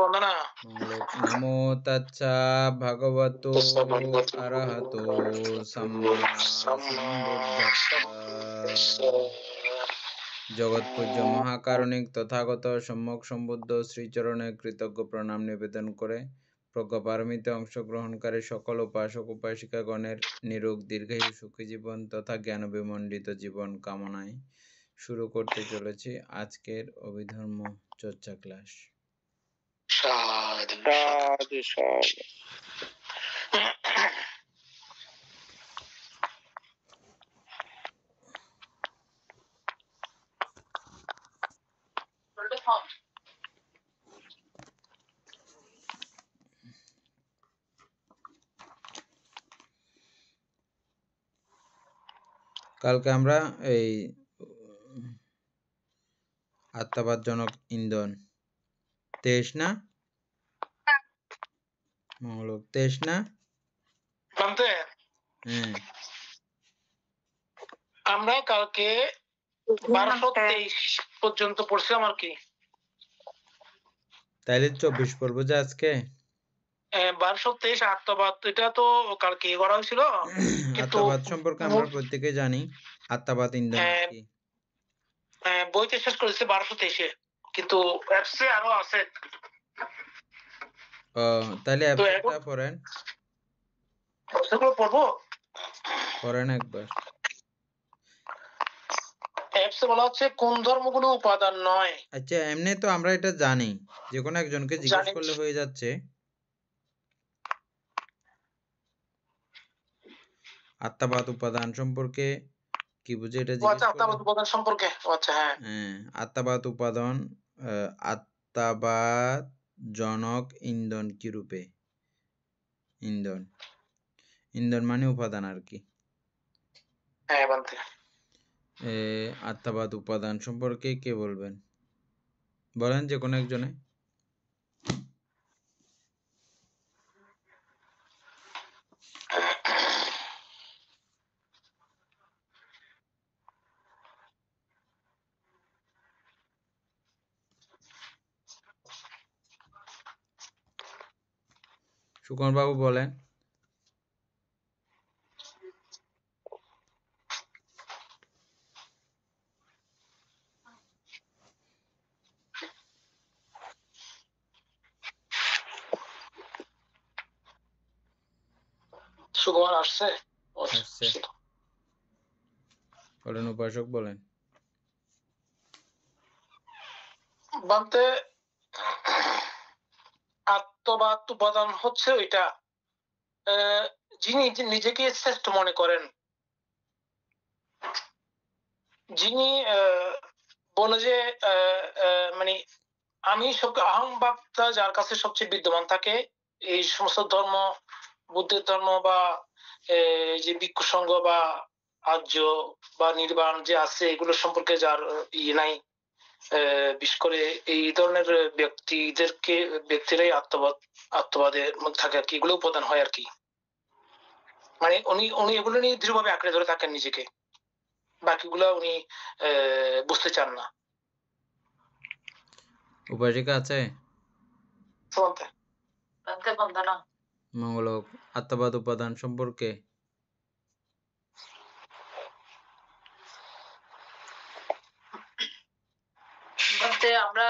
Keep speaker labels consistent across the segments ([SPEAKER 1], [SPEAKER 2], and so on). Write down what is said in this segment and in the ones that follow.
[SPEAKER 1] বন্ধ না
[SPEAKER 2] মঙ্গলক নমো তাচ্ছা ভগবতো আরহতো সাম্মা সম্বুদ্ধাস্সা। জগৎপূজ্য মহাকারণিক তথাগত সম্যক সম্বুদ্ধ শ্রীচরণে কৃতজ্ঞ প্রণাম নিবেদন করে প্রজ্ঞাপারমিতে অংশগ্রহণকারী সকল উপাসক উপাসিকাগণের নিরোগ দীর্ঘায়ু সুখী জীবন তথা জ্ঞানবিমণ্ডিত জীবন কামনায় শুরু করতে চলেছি আজকের অভিধর্ম চর্চা ক্লাস।
[SPEAKER 1] সাধু সাধু সাধু।
[SPEAKER 2] কালকে আমরা এই আত্মাবাদজনক ইন্ধন 23 না মঙ্গলক 23 না
[SPEAKER 1] আমরা কালকে 1223 পর্যন্ত পড়ছিলাম আর কি।
[SPEAKER 2] তাইলে 24 পড়বো যে আজকে।
[SPEAKER 1] 1223 আত্মবাদ, এটা তো কালকে করা হয়েছিল।
[SPEAKER 2] আত্মাবাদ সম্পর্কে আমরা প্রত্যেকে জানি আত্মাবাদ ইন্ধন কি।
[SPEAKER 1] বইতে শেষ করেছে 1223-এ, কিন্তু অ্যাপসে আরো আছে।
[SPEAKER 2] তাহলে অ্যাপসটা পড়েন।
[SPEAKER 1] অ্যাপসগুলো পড়বো,
[SPEAKER 2] পড়েন একবার।
[SPEAKER 1] অ্যাপসে বলা হচ্ছে কোন ধর্মগুলো উপাদান নয়।
[SPEAKER 2] আচ্ছা, এমনি তো আমরা এটা জানি, যে কোনো একজনকে জিজ্ঞেস করলে হয়ে যাচ্ছে। আত্মাবাদ উপাদান সম্পর্কে কি বুঝে এটা জিজ্ঞেস করলে?
[SPEAKER 1] আত্মাবাদ উপাদান সম্পর্কে, আচ্ছা
[SPEAKER 2] হ্যাঁ, আত্মাবাদ উপাদান, আত্মাবাদ জনক ইন্ধন কি রূপে? ইন্ধন, ইন্ধন মানে উপাদান আর কি।
[SPEAKER 1] হ্যাঁ বলতে।
[SPEAKER 2] আত্মাবাদ উপাদান সম্পর্কে কে বলবেন? বলেন যে কোনো একজনে। সুকুমার বাবু বলেন।
[SPEAKER 1] সুকুমার আসছে?
[SPEAKER 2] বলেন উপাসক, বলেন।
[SPEAKER 1] বলতে আত্মবাদ উপাদান হচ্ছে ওইটা যিনি নিজেকে শ্রেষ্ঠ মনে করেন, যিনি বলে যে মানে আমি আহংভাবটা যার কাছে সবচেয়ে বিদ্যমান থাকে, এই সমস্ত ধর্ম, বুদ্ধের ধর্ম বা যে ভিক্ষু সংঘ বা আর্য বা নির্বাণ যে আছে, এগুলো সম্পর্কে যার নাই, বিশেষ করে এই ধরনের ব্যক্তিরাই আত্মবাদের মধ্যে থাকে আর কি, এগুলো উপাদান হয় আর কি। মানে উনি এগুলো নিয়ে দৃঢ়ভাবে আঁকড়ে ধরে থাকেন নিজেকে, বাকিগুলো উনি বুঝতে চান না।
[SPEAKER 2] উপাসিকা আছে? মঙ্গলক আত্মাবাদ উপাদান সম্পর্কে
[SPEAKER 3] বলতে আমরা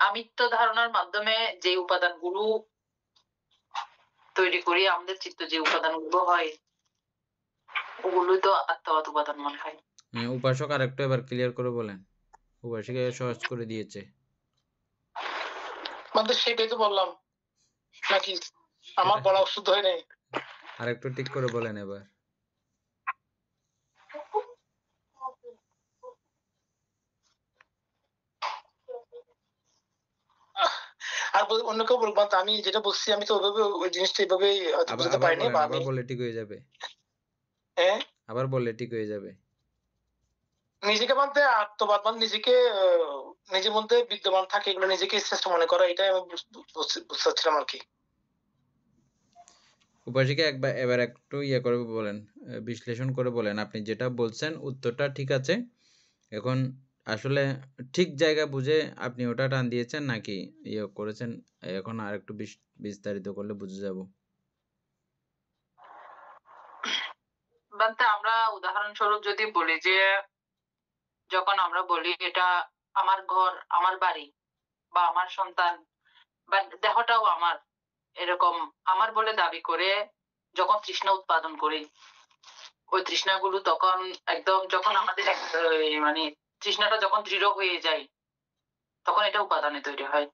[SPEAKER 3] আমিত্ব ধারণার মাধ্যমে যে উপাদানগুলো তৈরি করি, আমাদের চিত্ত যে উপাদানগুলো হয়, ওগুলোই তো আত্মাবাদ উপাদান মনে হয়।
[SPEAKER 2] উপাসক আরেকটু এবার ক্লিয়ার করে বলেন। উপাসিকা সহজ করে দিয়েছে।
[SPEAKER 1] মানে সেটাই তো বললাম নাকি? আমার বলা অশুদ্ধ হয় নাই?
[SPEAKER 2] আরেকটু ঠিক করে বলেন এবার।
[SPEAKER 1] আর অন্য কেউ বলবো, আমি যেটা বলছি আমি তো ওইভাবে ওই জিনিসটা এইভাবে বুঝতে পারিনি।
[SPEAKER 2] আবার বললে ঠিক হয়ে যাবে। আবার বললে ঠিক হয়ে যাবে।
[SPEAKER 1] নিজেকে মানতে আত্মবাদ মানে নিজেকে নিজের মধ্যে বিদ্যমান থাকে, এগুলো নিজেকে শ্রেষ্ঠ মনে করা, এটাই আমি বুঝতে চাচ্ছিলাম আর কি।
[SPEAKER 2] উপাসিকা এবার একটু করে বলেন, বিশ্লেষণ করে বলেন। আপনি যেটা বলছেন উত্তরটা ঠিক আছে, এখন আসলে ঠিক জায়গা বুঝে আপনি ওটা টান দিয়েছেন নাকি ইয়ে করেছেন? এখন আরেকটু বিস্তারিত করলে বুঝে যাব।
[SPEAKER 3] বান্তে আমরা উদাহরণস্বরূপ যদি বলি যে যখন আমরা বলি এটা আমার ঘর, আমার বাড়ি বা আমার সন্তান বা দেহটাও আমার, এরকম আমার বলে দাবি করে যখন তৃষ্ণা উৎপাদন করি, ওই তৃষ্ণাগুলো তখন একদম যখন আমাদের মানে তৃষ্ণাটা যখন দৃঢ় হয়ে যায় তখন এটা উপাদানে তৈরি হয়।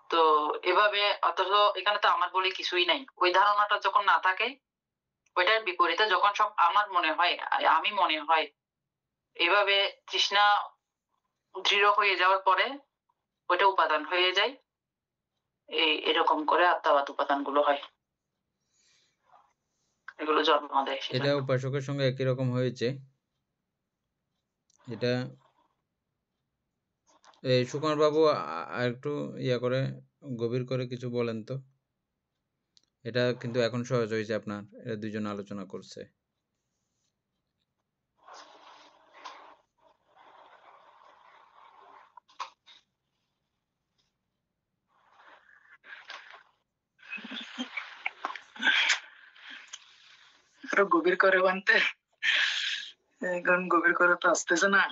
[SPEAKER 3] তো এভাবে অথচ এখানে তো আমার বলে কিছুই নাই, ওই ধারণাটা যখন না থাকে, ওইটার বিপরীতে যখন সব আমার মনে হয়, আমি মনে হয়, এভাবে তৃষ্ণা দৃঢ় হয়ে যাওয়ার পরে ওইটা উপাদান হয়ে যায়। এরকম করে আত্মাবাদ উপাদান গুলো হয়, এগুলো জন্ম দেয়।
[SPEAKER 2] এটা
[SPEAKER 3] সেজন্য
[SPEAKER 2] উপাসকের সঙ্গে একই রকম হয়েছে। এটা সুকুমার বাবু আরেকটু ইয়া করে গভীর করে কিছু বলেন তো। এটা কিন্তু এখন সহজ হয়েছে আপনার, এটা দুইজন আলোচনা করছে।
[SPEAKER 4] আরো গভীর করে বানতে, এখন গভীর করে তো আসতেছে না।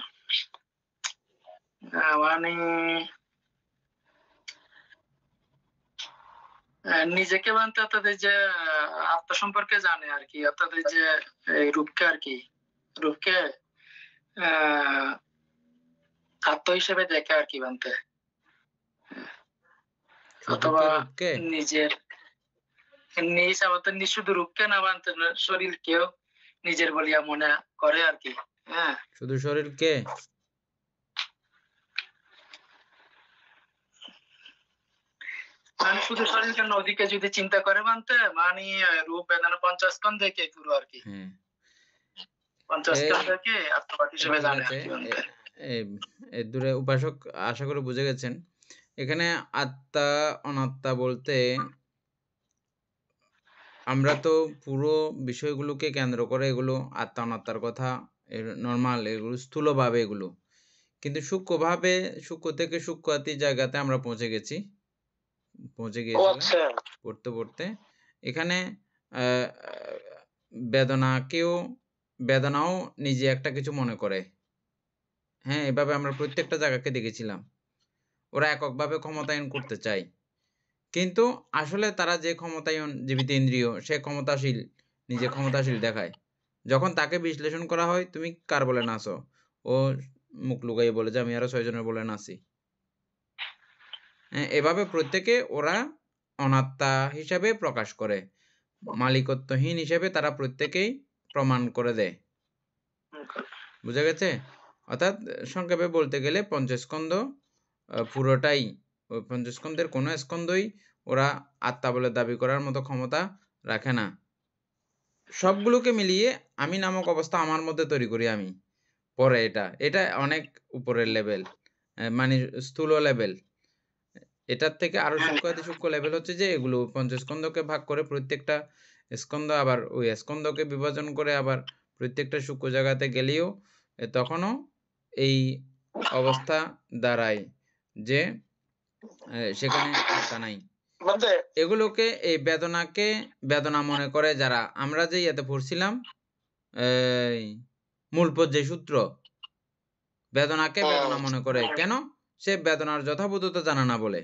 [SPEAKER 4] মানে নিজেকে বানতে অর্থাৎ যে আত্মা সম্পর্কে জানে আর কি, অর্থাৎ যে এই রূপকে আর কি, রূপকে আত্মা হিসেবে দেখে আর কি বানতে, অথবা নিজের নিজ আবার শুধু রূপকে না বানতে শরীরকেও নিজের বলিয়া মনে করে আর কি। হ্যাঁ,
[SPEAKER 2] শুধু শরীরকে
[SPEAKER 4] মানে শুধু শরীরকে নদীকে যদি চিন্তা করে মানতে, মানে রূপ বেদনা পঞ্চস্কন্ধকে পুরো আর কি, পঞ্চস্কন্ধকে আত্মবাদ হিসেবে জানে আর কি মানতে।
[SPEAKER 2] দূরে উপাসক আশা করে বুঝে গেছেন। এখানে আত্মা অনাত্মা বলতে আমরা তো পুরো বিষয়গুলোকে কেন্দ্র করে এগুলো আত্মা অনাত্মার কথা নর্মাল, এগুলো স্থূলভাবে এগুলো, কিন্তু সূক্ষ্মভাবে সূক্ষ্ম থেকে সূক্ষ্মাতি জায়গাতে আমরা পৌঁছে গিয়েছিলাম পড়তে পড়তে। এখানে বেদনাও নিজে একটা কিছু মনে করে। হ্যাঁ, এভাবে আমরা প্রত্যেকটা জায়গাকে দেখেছিলাম। ওরা এককভাবে ক্ষমতায়ন করতে চায়, কিন্তু আসলে তারা যে ক্ষমতায়ন জীবিত ইন্দ্রিয়, সে ক্ষমতাশীল, নিজে ক্ষমতাশীল দেখায়। যখন তাকে বিশ্লেষণ করা হয়, তুমি কার বলে নাচো, ও মুখ লুকাইয়ে বলে যে আমি আরো 6 জনের বলে নাচি। এভাবে প্রত্যেকে ওরা অনাত্মা হিসাবে প্রকাশ করে, মালিকত্বহীন হিসেবে তারা প্রত্যেকেই প্রমাণ করে দেয়। বুঝা গেছে? অর্থাৎ সংক্ষেপে বলতে গেলে পঞ্চস্কন্ধ পুরোটাই, ওই পঞ্চস্কন্ধের কোনো স্কন্ধই ওরা আত্মা বলে দাবি করার মতো ক্ষমতা রাখে না। সবগুলোকে মিলিয়ে আমি নামক অবস্থা আমার মধ্যে তৈরি করি আমি। পরে এটা অনেক উপরের লেভেল, মানে স্থূল লেভেল। এটার থেকে আরো সূক্ষ্ম লেভেল হচ্ছে যে এগুলো পঞ্চস্কন্ধকে ভাগ করে প্রত্যেকটা স্কন্ধ আবার ওই স্কন্ধকে বিভাজন করে আবার প্রত্যেকটা সূক্ষ্ম জায়গাতে গেলেও তখনও এই অবস্থা দাঁড়ায় যে সেখানে আত্মা নাই। এগুলোকে এই বেদনাকে বেদনা মনে করে যারা, আমরা যে ইয়েতে পড়ছিলাম মূল পর্যায় সূত্র, বেদনাকে বেদনা মনে করে কেন? সে বেদনার যথাবোধতা জানা না বলে।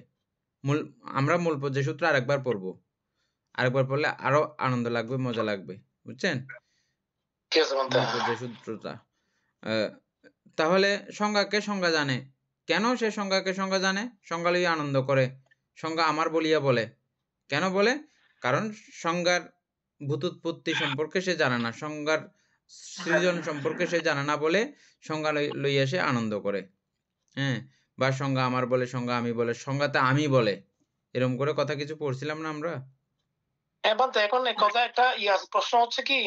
[SPEAKER 2] আমরা মূল পর্যায় সূত্র আরেকবার পড়বো, আরেকবার পড়লে আরো আনন্দ লাগবে, মজা লাগবে, বুঝছেন মূল পর্যায় সূত্রটা। তাহলে সংজ্ঞাকে সংজ্ঞা জানে কেন? সে সংজ্ঞাকে সংজ্ঞা জানে, সংজ্ঞা লইয়া আনন্দ করে, সংজ্ঞা আমার বলিয়া বলে। কেন বলে? কারণ সংজ্ঞার ভূতুৎপত্তি সম্পর্কে সে জানে না, সংজ্ঞার সৃজন সম্পর্কে সে জানে না বলে সংজ্ঞা লইয়া সে আনন্দ করে। হ্যাঁ, বা সংজ্ঞা আমার বলে, সংজ্ঞা আমি বলে, সংজ্ঞাতে আমি বলে, এরকম করে কথা কিছু পড়ছিলাম না আমরা?
[SPEAKER 1] এখন কথা একটা প্রশ্ন হচ্ছে কি,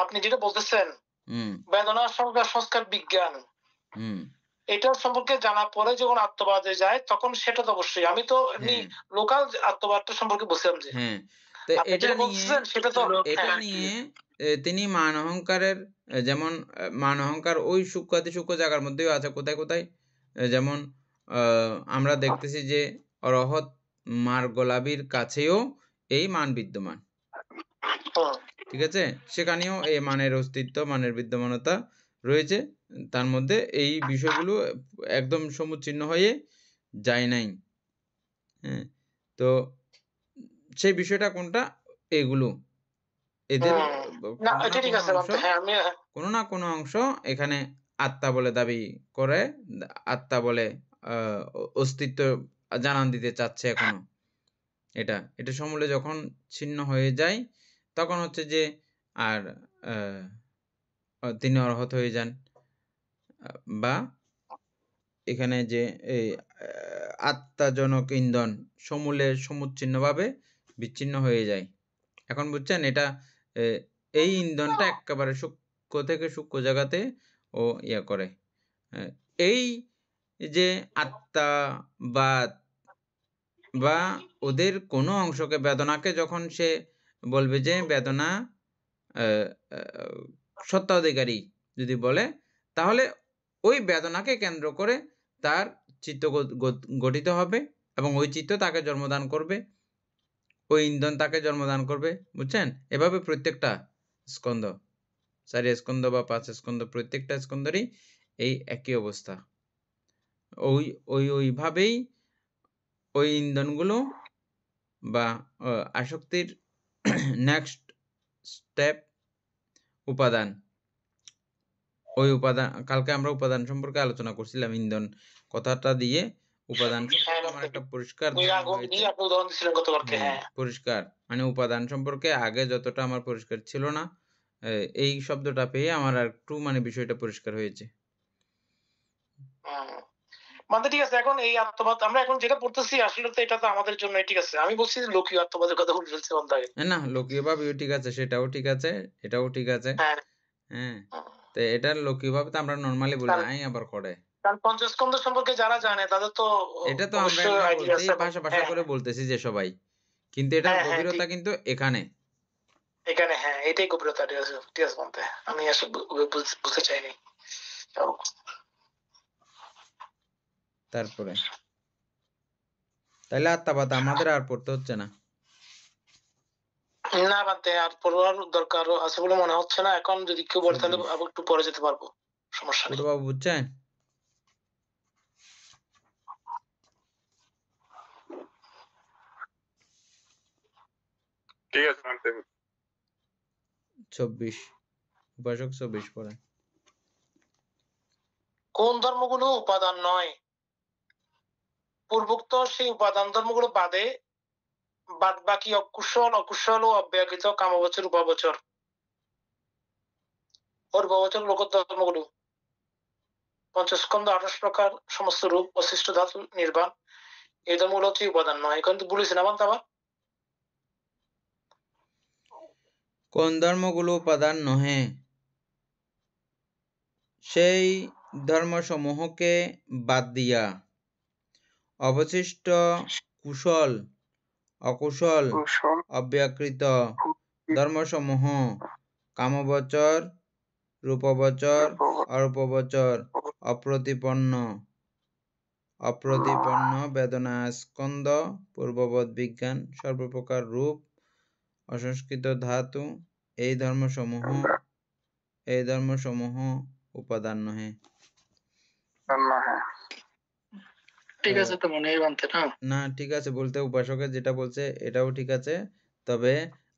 [SPEAKER 1] আপনি যেটা বলতেছেন বেদনা সংজ্ঞা সংস্কার বিজ্ঞান, এটার সম্পর্কে জানার পরে যখন আত্মবাদে যায় তখন সেটা তো অবশ্যই, আমি তো এমনি লোকাল আত্মবাদটা সম্পর্কে বলছিলাম যে
[SPEAKER 2] তো
[SPEAKER 1] আপনি
[SPEAKER 2] এটা
[SPEAKER 1] যেটা
[SPEAKER 2] নিয়ে
[SPEAKER 1] বলছেন সেটা তো
[SPEAKER 2] এটা
[SPEAKER 1] হ্যাঁ,
[SPEAKER 2] নিয়ে তিনি মান অহংকারের যেমন মান অহংকার ওই সূক্ষ্ম অতি সূক্ষ্ম জায়গার মধ্যেও আছে কোথায় কোথায় যেমন আমরা দেখতেছি যে অরহত মার্গলাবির কাছেও এই মান বিদ্যমান,
[SPEAKER 1] হুম,
[SPEAKER 2] ঠিক আছে, সেখানেও এই মানের অস্তিত্ব মানের বিদ্যমানতা রয়েছে, তার মধ্যে এই বিষয়গুলো একদম সমুচ্ছিন্ন হয়ে যায় নাই। হ্যাঁ, তো সেই বিষয়টা কোনটা, এগুলো এদের
[SPEAKER 1] না
[SPEAKER 2] কোনো না
[SPEAKER 1] এটা ঠিক
[SPEAKER 2] কোনো
[SPEAKER 1] আছে
[SPEAKER 2] অংশ
[SPEAKER 1] বলতে হ্যাঁ আমি
[SPEAKER 2] কোনো না কোনো অংশ এখানে আত্মা বলে দাবি করে, আত্মা বলে অস্তিত্ব জানান দিতে চাচ্ছে এখনো। এটা এটা সমূলে যখন ছিন্ন হয়ে যায় তখন হচ্ছে যে আর তিনি অর্হত হয়ে যান, বা এখানে যে এই আত্মাজনক ইন্ধন সমূলে সমুচ্ছিন্নভাবে বিচ্ছিন্ন হয়ে যায়। এখন বুঝছেন এটা এই ইন্ধনটা একেবারে সূক্ষ্ম থেকে সূক্ষ্ম জায়গাতে ও ইয়া করে। এই যে আত্মাবাদ বা ওদের কোনো অংশকে বেদনাকে যখন সে বলবে যে বেদনা সত্তাধিকারী যদি বলে, তাহলে ওই বেদনাকে কেন্দ্র করে তার চিত্ত গঠিত হবে এবং ওই চিত্ত তাকে জন্মদান করবে, ওই ইন্ধন তাকে জন্মদান করবে। বুঝছেন? এভাবে প্রত্যেকটা স্কন্ধ, 4 স্কন্ধ বা 5 স্কন্ধ, প্রত্যেকটা স্কন্ধেরই এই একই অবস্থা। ওইভাবেই ওই ইন্ধনগুলো বা আসক্তির নেক্সট স্টেপ উপাদান। ওই উপাদান কালকে আমরা উপাদান সম্পর্কে আলোচনা করছিলাম, ইন্ধন কথাটা দিয়ে উপাদান সম্পর্কে আমার একটা পরিষ্কার
[SPEAKER 1] ওই
[SPEAKER 2] ধারণা
[SPEAKER 1] আগুন
[SPEAKER 2] হয়েছে।
[SPEAKER 1] দিয়ে আপনি উদাহরণ দিছিলেন গতকালকে হ্যাঁ
[SPEAKER 2] পরিষ্কার, মানে উপাদান সম্পর্কে আগে যতটা আমার পরিষ্কার ছিল না, এই শব্দটা পেয়ে আমার আর একটু মানে বিষয়টা পরিষ্কার হয়েছে।
[SPEAKER 1] মানে ঠিক আছে, এখন এই আত্মবাদ আমরা এখন যেটা পড়তেছি আসলে তো এটা তো আমাদের জন্য ঠিক আছে। আমি বলছি যে লোকীয় আত্মবাদের কথা বলে ফেলছি অন্তাকে।
[SPEAKER 2] না, লোকীয় ভাবেও ঠিক আছে, সেটাও ঠিক আছে, এটাও ঠিক আছে।
[SPEAKER 1] হ্যাঁ
[SPEAKER 2] হ্যাঁ, তো এটা লোকীয় ভাবে তো আমরা নরমালি বলি, আই আবার করে।
[SPEAKER 1] কারণ পঞ্চস্কন্ধ সম্পর্কে যারা জানে তাদের তো
[SPEAKER 2] এটা তো আমরা
[SPEAKER 1] অবশ্যই
[SPEAKER 2] এমনি
[SPEAKER 1] আইডিয়া
[SPEAKER 2] বলতেই
[SPEAKER 1] আছে।
[SPEAKER 2] ভাষা ভাষা করে বলতেছি যে সবাই, কিন্তু এটার
[SPEAKER 1] হ্যাঁ, হ্যাঁ,
[SPEAKER 2] গভীরতা
[SPEAKER 1] ঠিক।
[SPEAKER 2] কিন্তু এখানে
[SPEAKER 1] এখানে হ্যাঁ এটাই গভীরতা, ঠিক আছে ঠিক আছে বলতে আমি আসলে বুঝতে চাইনি।
[SPEAKER 2] তারপরে তাহলে আত্মাবাদ আমাদের আর পড়তে হচ্ছে না।
[SPEAKER 1] না বাদে আর পড়ার দরকার আছে বলে মনে হচ্ছে না। এখন যদি কেউ বলে তাহলে আবার একটু পরে যেতে পারবো, সমস্যা নেই।
[SPEAKER 2] বাবু বুঝছেন?
[SPEAKER 5] ঠিক আছে।
[SPEAKER 2] 24 উপাসক 24 পড়ে।
[SPEAKER 1] কোন ধর্মগুলো উপাদান নয়? পূর্বোক্ত সেই উপাদান ধর্মগুলো বাদে বাদ বাকি অকুশল ও অব্যাকৃত কামবচর উপবচর অরূপবচর লোক ধর্মগুলো পঞ্চস্কন্ধ 28 প্রকার সমস্ত রূপ অশিষ্ট ধাতু নির্বাণ এই ধর্মগুলো হচ্ছে উপাদান নয়। এখন তো বলেছি না বান্ত আবার
[SPEAKER 2] কোন ধর্মগুলো উপাদান নহে? সেই ধর্মসমূহকে বাদ দিয়া অবশিষ্ট কুশল অকুশল অব্যাকৃত ধর্মসমূহ কামবচর রূপবচর অরূপবচর অপ্রতিপন্ন বেদনা স্কন্ধ পূর্ববৎ বিজ্ঞান সর্বপ্রকার রূপ অসংস্কৃত ধাতু এই ধর্মসমূহ উপাদান নহে।
[SPEAKER 4] ঠিক আছে তো মনে হয় বানতে
[SPEAKER 2] না ঠিক আছে বলতে উপাসকের যেটা বলছে এটাও ঠিক আছে, তবে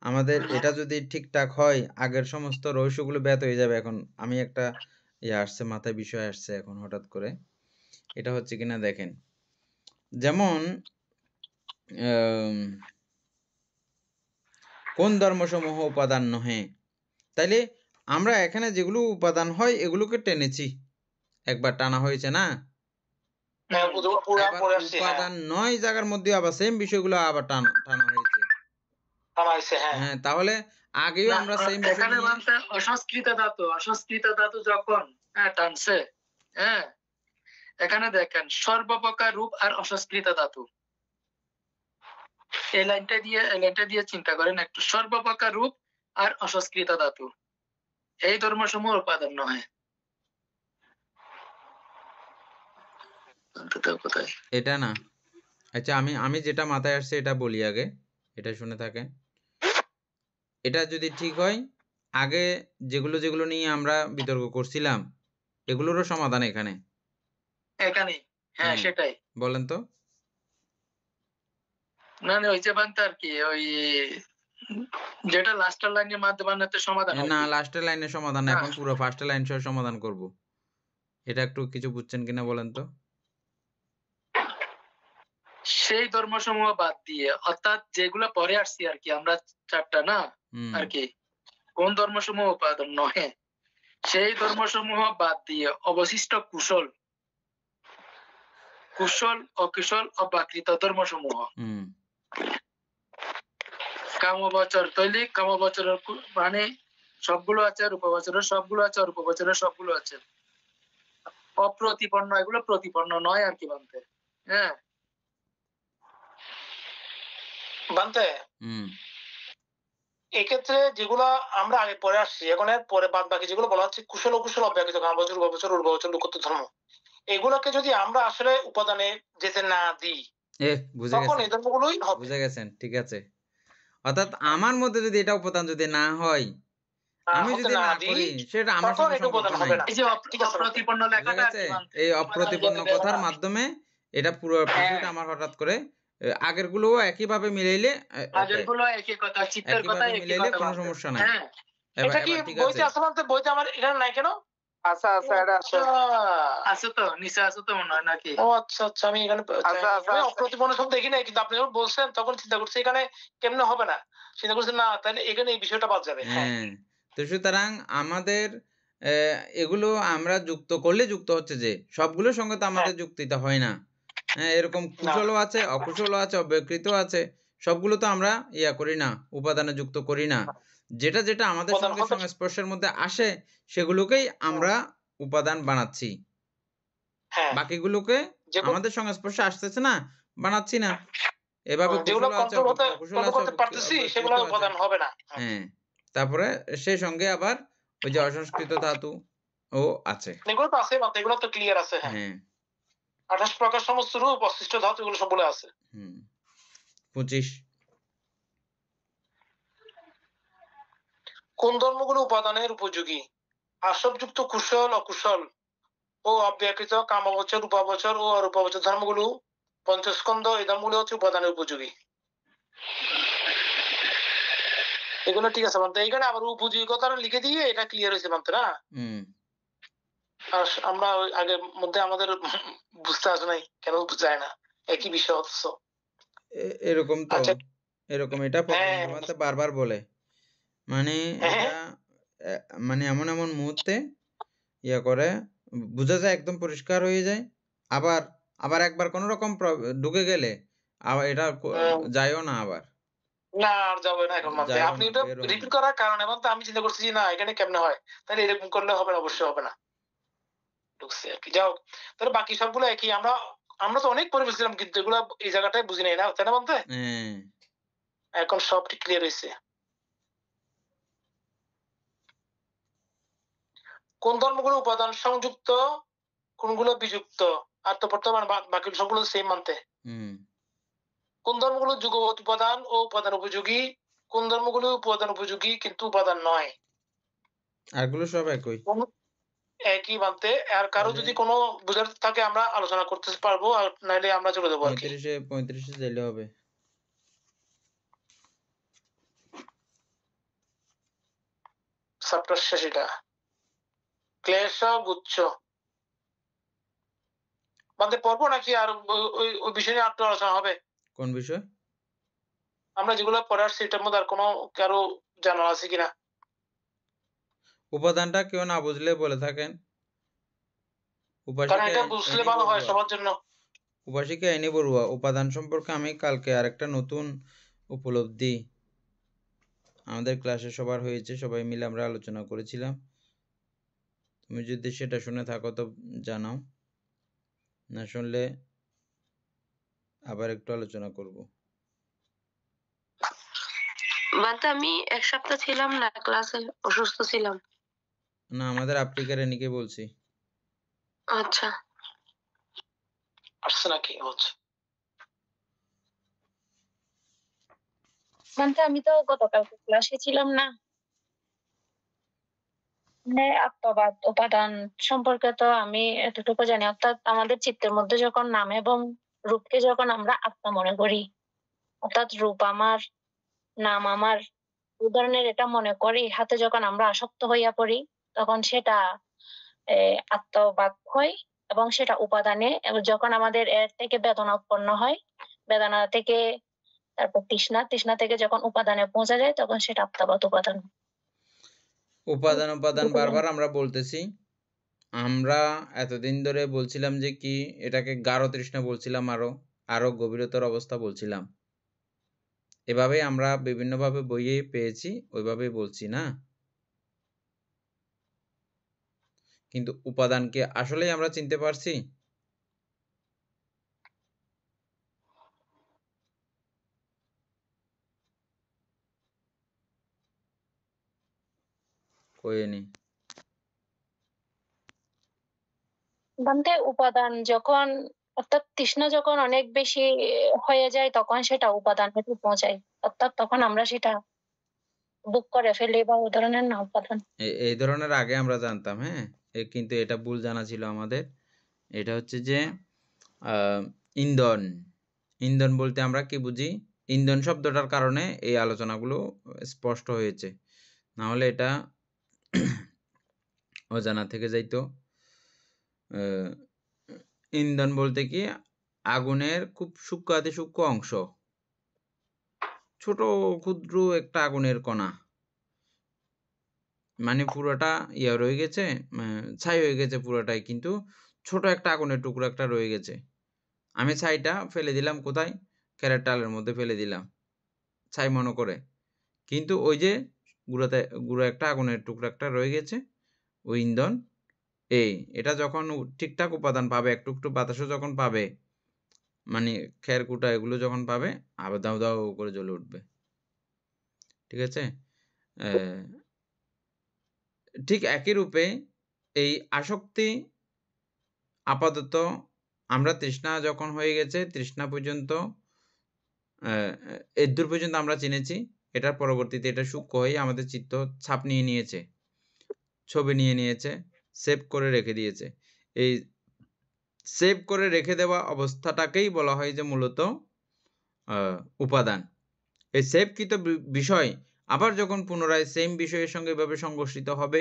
[SPEAKER 2] আমাদের এটা যদি ঠিকঠাক হয় আগের সমস্ত রহস্যগুলো ব্যত হয়ে যাবে। এখন আমি একটা আসছে মাথায় বিষয় আসছে এখন হঠাৎ করে, এটা হচ্ছে কিনা দেখেন, যেমন কোন ধর্মসমূহ উপাদান নহে, তাইলে আমরা এখানে যেগুলো উপাদান হয় এগুলোকে টেনেছি, একবার টানা হয়েছে না, উপাদান নয় জায়গার মধ্যে আবার সেম বিষয়গুলো আবার টানা হয়েছে। হ্যাঁ, তাহলে আগেও আমরা সেম
[SPEAKER 4] এখানে অসংস্কৃত ধাতু যখন টানছে, হ্যাঁ এখানে দেখেন সর্বপ্রকার রূপ আর অসংস্কৃত ধাতু এই লাইনটা দিয়ে চিন্তা করেন একটু। সর্বপ্রকার রূপ আর অসংস্কৃত ধাতু এই ধর্মসমূহ উপাদান নয়। কোথায়
[SPEAKER 2] এটা না, আচ্ছা আমি যেটা মাথায় আসছে এটা বলি আগে, এটা শুনে থাকেন। এটা যদি ঠিক হয়, আগে যেগুলো নিয়ে আমরা বিতর্ক করছিলাম এগুলোরও সমাধান এখানে।
[SPEAKER 4] হ্যাঁ সেটাই
[SPEAKER 2] বলেন তো।
[SPEAKER 4] না ওই যে বানতে আর কি, ওই যেটা লাস্টের লাইনের মাধ্যমে সমাধান হয়
[SPEAKER 2] না,
[SPEAKER 4] কি?
[SPEAKER 2] লাস্টের লাইনের সমাধান না, এখন পুরো ফার্স্ট লাইন সহ সমাধান করব। এটা একটু কিছু বুঝছেন কিনা বলেন তো।
[SPEAKER 4] সেই ধর্মসমূহ বাদ দিয়ে, অর্থাৎ যেগুলো পরে আসছি আর কি আমরা চারটা না আর কি, কোন ধর্মসমূহ উপাদান নহে সেই ধর্মসমূহ বাদ দিয়ে অবশিষ্ট কুশল অকুশল অপ্রাকৃত ধর্মসমূহ, কামবচর তৈলিক, কামবচরের মানে সবগুলো আছে, রূপবচরের সবগুলো আছে, রূপবচরের সবগুলো আছে, অপ্রতিপন্ন, এগুলো প্রতিপন্ন নয় আর কি বানতে। হ্যাঁ
[SPEAKER 1] বানতে এক্ষেত্রে যেগুলো আমরা আগে পরে আসছি, এখন পরে বাদ বাকি যেগুলো বলা হচ্ছে কুশল অকুশল অব্যাকৃত, কামবচর, রূপবচর, উর্ববচর, লোকোত্তর ধর্ম, এগুলোকে যদি আমরা আসলে উপাদানে যেতে না দিই তখন এই ধর্মগুলোই হবে।
[SPEAKER 2] বুঝে গেছেন, ঠিক আছে। অর্থাৎ আমার মধ্যে যদি এটা উপাদান যদি না হয়, আমি যদি না করি, সেটা আমার সঙ্গে সম্পর্ক নাই।
[SPEAKER 4] এই যে অপ্রতিপন্ন লেখাটা আর কি বানতে,
[SPEAKER 2] এই অপ্রতিপন্ন কথার মাধ্যমে এটা পুরো বিষয়টা আমার হঠাৎ করে আগের গুলোও একই ভাবে মিলাইলে,
[SPEAKER 4] আগের গুলো একই কথা, চিত্তের কথা একই কথা,
[SPEAKER 2] কোনো সমস্যা নাই।
[SPEAKER 1] এটা কি বইতে আছে বানতে? বইতে আমার এখানে নাই কেন? আছে এটা আছে।
[SPEAKER 4] আছে তো নিচে, আছে তো মনে হয় নাকি?
[SPEAKER 1] ও আচ্ছা আচ্ছা, আমি এখানে আমি অপ্রতিপন্ন শব্দ দেখি নাই, কিন্তু আপনি যখন বলছেন তখন চিন্তা করছি এখানে কেমনে হবে না, চিন্তা করছি না তাহলে এখানে এই বিষয়টা বাদ যাবে।
[SPEAKER 2] হ্যাঁ, তো সুতরাং আমাদের এগুলো আমরা যুক্ত করলে যুক্ত হচ্ছে, যে সবগুলোর সঙ্গে তো আমাদের যুক্তিটা হয় না। হ্যাঁ, এরকম কুশলও আছে, অকুশলও আছে, অব্যকৃত আছে, সবগুলো তো আমরা করি না, উপাদানে যুক্ত করি না। যেটা যেটা আমাদের সঙ্গে সংস্পর্শের মধ্যে আসে সেগুলোকেই আমরা উপাদান বানাচ্ছি, বাকিগুলোকে আমাদের সংস্পর্শে আসতেছে না, বানাচ্ছি না। এভাবে কুশল আছে, অকুশল আছে,
[SPEAKER 1] সেগুলো উপাদান হবে না।
[SPEAKER 2] হ্যাঁ, তারপরে সেই সঙ্গে আবার ওই যে অসংস্কৃত ধাতু ও আছে,
[SPEAKER 1] এগুলো তো আছে, এগুলো তো ক্লিয়ার আছে। হ্যাঁ, 28 প্রকার সমস্ত রূপ অশিষ্ট ধাতু এগুলো সবগুলো আছে।
[SPEAKER 2] 25
[SPEAKER 1] কোন ধর্মগুলো উপাদানের উপযোগী? আসবযুক্ত কুশল অকুশল ও অব্যাকৃত কামবচর, রূপবচর ও অরূপবচর ধর্মগুলো পঞ্চস্কন্ধ এই ধর্মগুলো হচ্ছে উপাদানের উপযোগী। এগুলো ঠিক আছে মানতে, এইখানে আবার উপযোগী কথাটা লিখে দিয়ে এটা ক্লিয়ার হয়েছে মানতে না। আর আমরা আগে মধ্যে আমাদের বুঝতে আসে নাই, কেন যায় না, একই বিষয় অথচ
[SPEAKER 2] এরকম তো। এরকম এটা বারবার বলে, মানে এটা মানে এমন এমন মুহূর্তে করে বোঝা যায়, একদম পরিষ্কার হয়ে যায়, আবার একবার কোন রকম ঢুকে গেলে আবার এটা যায়ও না, আবার
[SPEAKER 1] না আর যাবে না এখন মানতে। আপনি এটা রিপিট করার কারণে মানতে আমি চিন্তা করছি না এখানে কেমনে হয়, তাহলে এরকম করলে হবে না, অবশ্যই হবে না, ঢুকছে আর কি। যাও তাহলে বাকি সবগুলো একই, আমরা তো অনেক পরে বুঝছিলাম, কিন্তু এগুলো এই জায়গাটায় বুঝি নাই না, তাই না বলতে? এখন সব ঠিক ক্লিয়ার হয়েছে। কোন ধর্মগুলো উপাদান সংযুক্ত, কোনগুলো বিযুক্ত? আত্মপ্রত্যয় বাকি সবগুলো সেম মানতে। কোন ধর্মগুলো যুগপৎ উপাদান ও উপাদান উপযোগী, কোন ধর্মগুলো উপাদান উপযোগী কিন্তু উপাদান নয়?
[SPEAKER 2] এগুলো সব
[SPEAKER 1] একই মানতে। আর কারো যদি কোনো বুঝার থাকে আমরা আলোচনা করতে পারবো, আর নাইলে আমরা চলে যাবো।
[SPEAKER 2] 35 দিলে হবে।
[SPEAKER 1] চ্যাপ্টার শেষ এটা, ক্লেশ গুচ্ছ বাদে পড়বো নাকি আর ওই বিষয় নিয়ে একটু আলোচনা হবে?
[SPEAKER 2] কোন বিষয়?
[SPEAKER 1] আমরা যেগুলো পড়ে আসছি এটার মধ্যে আর কোনো কারো জানা আছে কিনা?
[SPEAKER 2] উপাদানটা কেউ না বুঝলে বলে থাকেন।
[SPEAKER 1] এটা বুঝলে ভালো হয় সবার জন্য।
[SPEAKER 2] উপাসিকা এনি বড়ুয়া, উপাদান সম্পর্কে আমি কালকে আরেকটা নতুন উপলব্ধি আমাদের ক্লাসে সবার হয়েছে, সবাই মিলে আমরা আলোচনা করেছিলাম। তুমি যদি সেটা শুনে থাকো তো জানাও, না শুনলে আবার একটু আলোচনা করব।
[SPEAKER 5] বলতে আমি এক সপ্তাহ ছিলাম না ক্লাসে, অসুস্থ ছিলাম।
[SPEAKER 2] না, আমাদের আফ্রিকার এনিকে বলছি।
[SPEAKER 5] আচ্ছা,
[SPEAKER 1] আসছে নাকি বলছে?
[SPEAKER 5] বলতে আমি তো গতকালকে ক্লাসে ছিলাম না। মানে আত্মবাদ উপাদান সম্পর্কে তো আমি এতটুকু জানি, অর্থাৎ আমাদের চিত্তের মধ্যে যখন নাম এবং রূপকে যখন আমরা আত্মা মনে করি, অর্থাৎ রূপ আমার, নাম আমার, উদাহরণের এটা মনে করি, হাতে যখন আমরা আসক্ত হইয়া পড়ি তখন সেটা আত্মবাদ হয় এবং সেটা উপাদানে, এবং যখন আমাদের এর থেকে বেদনা উৎপন্ন হয়, বেদনা থেকে তারপর তৃষ্ণা, তৃষ্ণা থেকে যখন উপাদানে পৌঁছা যায় তখন সেটা আত্মবাদ উপাদান।
[SPEAKER 2] উপাদান বারবার আমরা বলতেছি। আমরা এতদিন ধরে বলছিলাম যে কি এটাকে গাঢ় তৃষ্ণা বলছিলাম, আরো গভীরতর অবস্থা বলছিলাম। এভাবেই আমরা বিভিন্নভাবে বইয়ে পেয়েছি, ওইভাবেই বলছি না। কিন্তু উপাদানকে আসলেই আমরা চিনতে পারছি? কইনি।
[SPEAKER 5] বলতে উপাদান যখন, অর্থাৎ তৃষ্ণা যখন অনেক বেশি হয়ে যায় তখন সেটা উপাদানে পৌঁছায়, অর্থাৎ তখন আমরা সেটা বুক করে ফেলি বা ওই ধরনের না উপাদান।
[SPEAKER 2] এই ধরনের আগে আমরা জানতাম, হ্যাঁ, কিন্তু এটা ভুল জানা ছিল আমাদের। এটা হচ্ছে যে ইন্ধন। ইন্ধন বলতে আমরা কি বুঝি? ইন্ধন শব্দটার কারণে এই আলোচনাগুলো স্পষ্ট হয়েছে, না হলে এটা অজানা থেকে যাইতো। ইন্ধন বলতে কি আগুনের খুব সূক্ষ্ম অতি সূক্ষ্ম অংশ, ছোট ক্ষুদ্র একটা আগুনের কণা, মানে পুরোটা ইয়া রয়ে গেছে, ছাই হয়ে গেছে পুরোটাই, কিন্তু ছোট একটা আগুনের টুকরো একটা রয়ে গেছে। আমি ছাইটা ফেলে দিলাম কোথায়? ক্যারেট টালের মধ্যে ফেলে দিলাম ছাই মনে করে, কিন্তু ওই যে গুঁড়ো একটা আগুনের টুকরো একটা রয়ে গেছে, ওই ইন্ধন। এটা যখন ঠিকঠাক উপাদান পাবে, একটু একটু বাতাসও যখন পাবে, মানে খের কুটা এগুলো যখন পাবে, আবার দাও দাও করে জ্বলে উঠবে। ঠিক আছে? ঠিক একই রূপে এই আসক্তি আপাতত আমরা তৃষ্ণা যখন হয়ে গেছে, তৃষ্ণা পর্যন্ত এদূর পর্যন্ত আমরা চিনেছি। এটার পরবর্তীতে এটা সূক্ষ্ম হয়ে আমাদের চিত্ত ছাপ নিয়ে নিয়েছে, ছবি নিয়ে নিয়েছে, সেভ করে রেখে দিয়েছে। এই সেভ করে রেখে দেওয়া অবস্থাটাকেই বলা হয় যে মূলত উপাদান। এই সেভকৃত বিষয় আবার যখন পুনরায় সেম বিষয়ের সঙ্গে এভাবে সংঘর্ষিত হবে,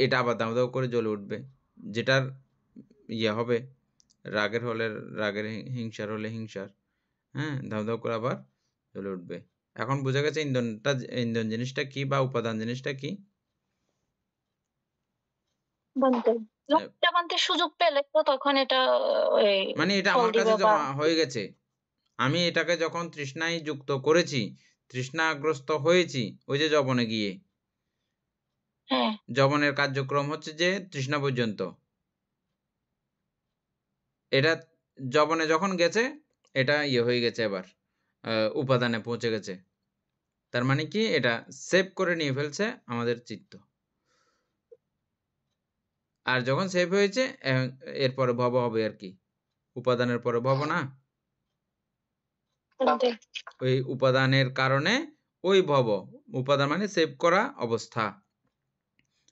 [SPEAKER 2] এটা আবার দাও দাও করে জ্বলে উঠবে। যেটার ইয়ে হবে রাগের হলে রাগের, হিংসার হলে হিংসার, হ্যাঁ, দাও দাও করে আবার জ্বলে উঠবে। এখন বোঝা গেছে ইন্ধন জিনিসটা কি বা উপাদান জিনিসটা কি?
[SPEAKER 5] সুযোগ পেলে তো তখন এটা
[SPEAKER 2] মানে এটা আমার কাছে জমা হয়ে গেছে। আমি এটাকে যখন তৃষ্ণায় যুক্ত করেছি, তৃষ্ণাগ্রস্ত হয়েছি, ওই যে যবনে গিয়ে, যবনের কার্যক্রম হচ্ছে যে তৃষ্ণা পর্যন্ত। এটা যবনে যখন গেছে, এটা ইয়ে হয়ে গেছে, এবার উপাদানে পৌঁছে গেছে। তার মানে কি এটা সেভ করে নিয়ে ফেলছে আমাদের চিত্ত। আর যখন সেভ হয়েছে এরপরে ভব হবে আর কি, উপাদানের পরে ভব না, ওই উপাদানের কারণে ওই ভব, উপাদান মানে সেভ করা অবস্থা,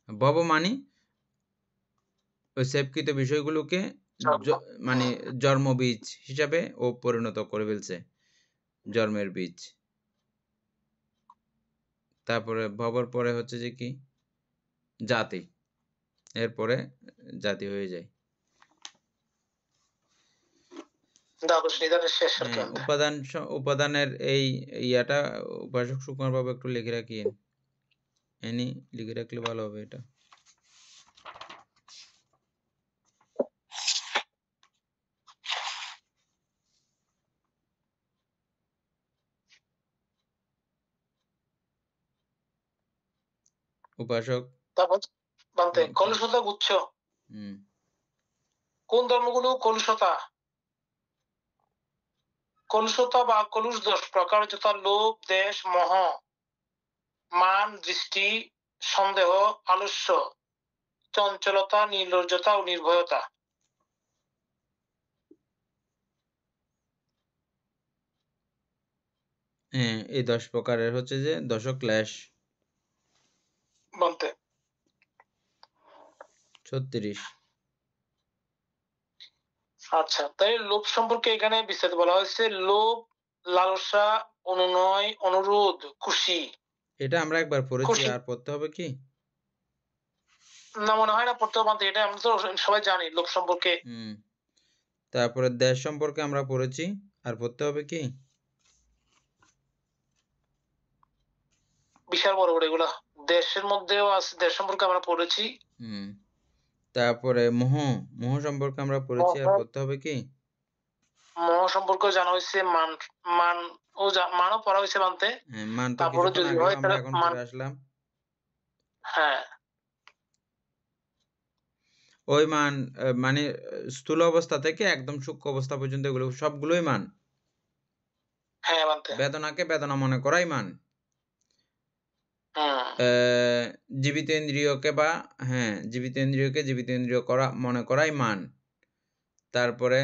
[SPEAKER 2] ভব মানে ওই সেভকৃত বিষয়গুলোকে মানে জন্মবীজ হিসাবে ও পরিণত করে ফেলছে, জন্মের বীজ। তারপরে ভবর পরে হচ্ছে যে কি জাতি, এরপরে জাতি হয়ে যায়। উপাদানের এই ইয়াটা উপাসক সুকুমার বাবু একটু লিখে রাখিয়েন, এনি লিখে রাখলে ভালো হবে। এটা উপাসক।
[SPEAKER 1] কলুষতা গুচ্ছ, কোন ধর্মগুলো কলুষতা বা কলুষ দোষ প্রকার, যথা লোভ, দেশ, মোহ, মান, দৃষ্টি, সন্দেহ, আলস্য, চঞ্চলতা, নির্লজ্জতা ও নির্ভয়তা।
[SPEAKER 2] হ্যাঁ, এই 10 প্রকারের হচ্ছে যে দশক্লেশ।
[SPEAKER 1] বলতে
[SPEAKER 2] 36।
[SPEAKER 1] আচ্ছা, তাই লোভ সম্পর্কে এখানে বিস্তারিত বলা হয়েছে। লোভ, লালসা, অনুনয়, অনুরোধ, খুশি।
[SPEAKER 2] এটা আমরা একবার পড়েছি,
[SPEAKER 1] খুশি
[SPEAKER 2] আর পড়তে হবে কি?
[SPEAKER 1] না, মনে হয় না পড়তে হবে। এটা আমরা তো সবাই জানি লোভ সম্পর্কে।
[SPEAKER 2] তারপরে দেশ সম্পর্কে আমরা পড়েছি, আর পড়তে হবে কি?
[SPEAKER 1] বিশাল বড় বড় এগুলা। দেশের মধ্যেও আছে, দেশ সম্পর্কে আমরা পড়েছি।
[SPEAKER 2] তারপরে মোহ, মোহ সম্পর্কে আমরা পড়েছি, আর পড়তে হবে কি?
[SPEAKER 1] মোহ সম্পর্কে জানা হয়েছে। মান, মান ও মানও পড়া হয়েছে মানতে।
[SPEAKER 2] মান তো
[SPEAKER 1] তারপরে
[SPEAKER 2] কিছুক্ষণ
[SPEAKER 1] যদি
[SPEAKER 2] আগে
[SPEAKER 1] হয়
[SPEAKER 2] আমরা
[SPEAKER 1] তাহলে
[SPEAKER 2] এখন
[SPEAKER 1] মান।
[SPEAKER 2] পড়ে আসলাম।
[SPEAKER 1] হ্যাঁ,
[SPEAKER 2] ওই মান মানে স্থূল অবস্থা থেকে একদম সূক্ষ্ম অবস্থা পর্যন্ত এগুলো সবগুলোই মান।
[SPEAKER 1] হ্যাঁ, মানতে।
[SPEAKER 2] বেদনাকে বেদনা মনে করাই মান। জীবিত ইন্দ্রিয়কে বা জীবিত ইন্দ্রিয়কে জীবিত ইন্দ্রিয় করা মনে করাই মান। তারপরে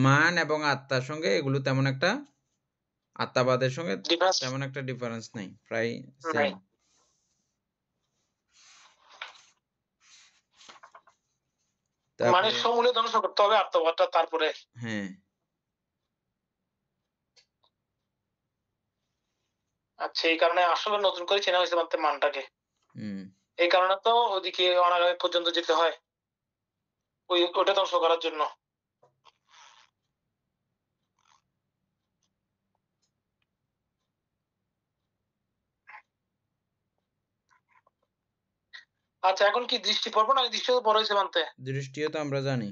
[SPEAKER 2] মান এবং আত্মার সঙ্গে এগুলো তেমন একটা, আত্মাবাদের সঙ্গে তেমন একটা ডিফারেন্স নেই, প্রায় সেম।
[SPEAKER 1] মানে সমূলে ধ্বংস করতে হবে আত্মবাদটা, তারপরে।
[SPEAKER 2] হ্যাঁ,
[SPEAKER 1] আচ্ছা, এই কারণে আসলে নতুন করে চেনা হয়েছে মানতে মানটাকে। এই কারণে তো ওদিকে অনাগামী পর্যন্ত যেতে হয় ওটা ধ্বংস করার জন্য। আচ্ছা, এখন কি দৃষ্টি পড়বো না? দৃষ্টিও তো পড়া হয়েছে মানতে।
[SPEAKER 2] দৃষ্টিও তো আমরা জানি।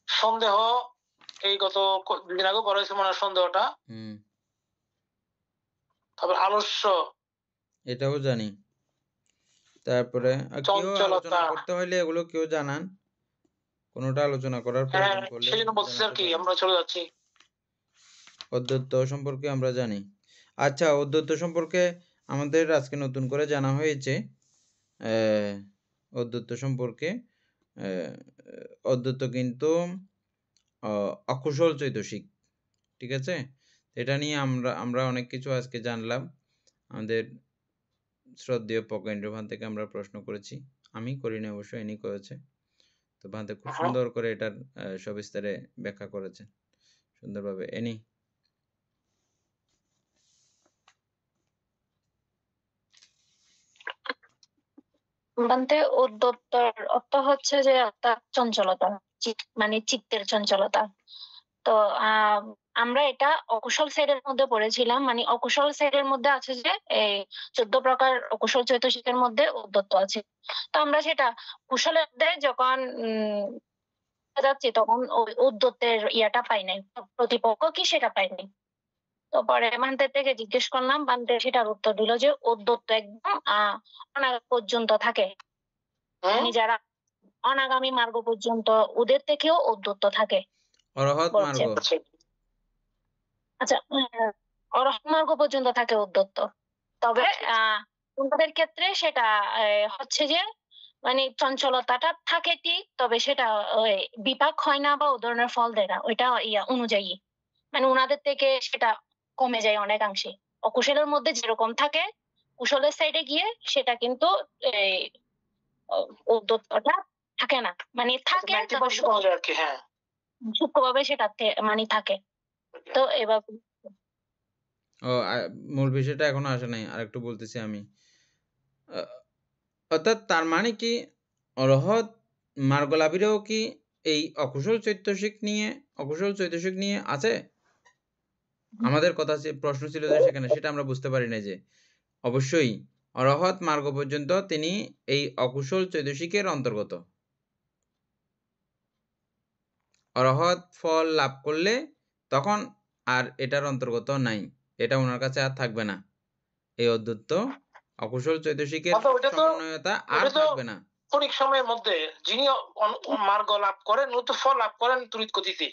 [SPEAKER 1] সন্দেহ, এই গত দুদিন আগে পড়া হয়েছে মনে হয় সন্দেহটা। তারপর আলস্য,
[SPEAKER 2] এটাও জানি। তারপরে কেউ আলোচনা করতে হইলে এগুলো কেউ জানান, কোনটা আলোচনা করার প্রয়োজন পড়লে।
[SPEAKER 1] সেজন্য বলছি আর কি, আমরা চলে যাচ্ছি।
[SPEAKER 2] অদ্বৈত সম্পর্কে আমরা জানি। আচ্ছা, অদ্বৈত সম্পর্কে আমাদের আজকে নতুন করে জানা হয়েছে। অদ্বৈত সম্পর্কে অদ্বৈত কিন্তু অকুশল চৈতসিক, ঠিক আছে? এটা নিয়ে আমরা অনেক কিছু আজকে জানলাম। আমাদের শ্রদ্ধেয় পকেন্দ্র ভান থেকে আমরা প্রশ্ন করেছি, আমি করিনি অবশ্য, এনি করেছে। তো ভান্তে খুব সুন্দর করে এটার সবিস্তারে ব্যাখ্যা করেছেন সুন্দরভাবে। এনি
[SPEAKER 5] বান্তে উদ্যত্তর অর্থ হচ্ছে যে অর্থাৎ চঞ্চলতা, মানে চিত্তের চঞ্চলতা। তো আমরা এটা অকুশল সাইডের মধ্যে পড়েছিলাম। মানে অকুশল সাইডের মধ্যে আছে যে এই 14 প্রকার অকুশল চৈতসিকের মধ্যে উদ্যত্ত আছে। তো আমরা সেটা কুশলের মধ্যে যখন যাচ্ছি তখন ওই উদ্যত্তের ইয়াটা পাই নাই, প্রতিপক্ষ কি সেটা পাই নাই। তো পরে মান্তের থেকে জিজ্ঞেস করলাম, মান্তে সেটার উত্তর দিল যে উদ্যত্ত একদম অনাগামী পর্যন্ত থাকে। মানে যারা অনাগামী মার্গ পর্যন্ত ওদের থেকেও উদ্যত্ত থাকে।
[SPEAKER 2] অরহত মার্গ,
[SPEAKER 5] আচ্ছা, অরহত মার্গ পর্যন্ত থাকে উদ্যত্ত। তবে তোমাদের ক্ষেত্রে সেটা হচ্ছে যে মানে চঞ্চলতাটা থাকে ঠিক, তবে সেটা বিপাক হয় না বা ও ধরনের ফল দেয় না, ওইটা ইয়া অনুযায়ী। মানে উনাদের থেকে সেটা কমে যায় অনেকাংশে। অকুশলের মধ্যে যেরকম থাকে, কুশলের সাইডে গিয়ে সেটা কিন্তু উদ্যত্তটা থাকে না, মানে থাকে সূক্ষ্মভাবে সেটা মানে থাকে। তো এবার
[SPEAKER 2] মূল বিষয়টা এখনো আসে নাই, আরেকটু বলতেছি আমি। অর্থাৎ তার মানে কি অরহত মার্গলাভীরাও কি এই অকুশল চৈতসিক নিয়ে আছে? আমাদের কথা প্রশ্ন ছিল যে সেখানে, সেটা আমরা বুঝতে পারি না যে অবশ্যই অরহত মার্গ পর্যন্ত তিনি এই অকুশল চৈতসিকের অন্তর্গত। অরহত ফল লাভ করলে তখন আর এটার অন্তর্গত নাই, এটা ওনার কাছে আর থাকবে না। এই অদ্বৈত অকুশল চৈতসিকের সমন্বয়তা আর থাকবে না।
[SPEAKER 1] ক্ষণিক সময়ের মধ্যে যিনি মার্গ লাভ করেন, নতুন ফল লাভ করেন তড়িৎ গতিতে।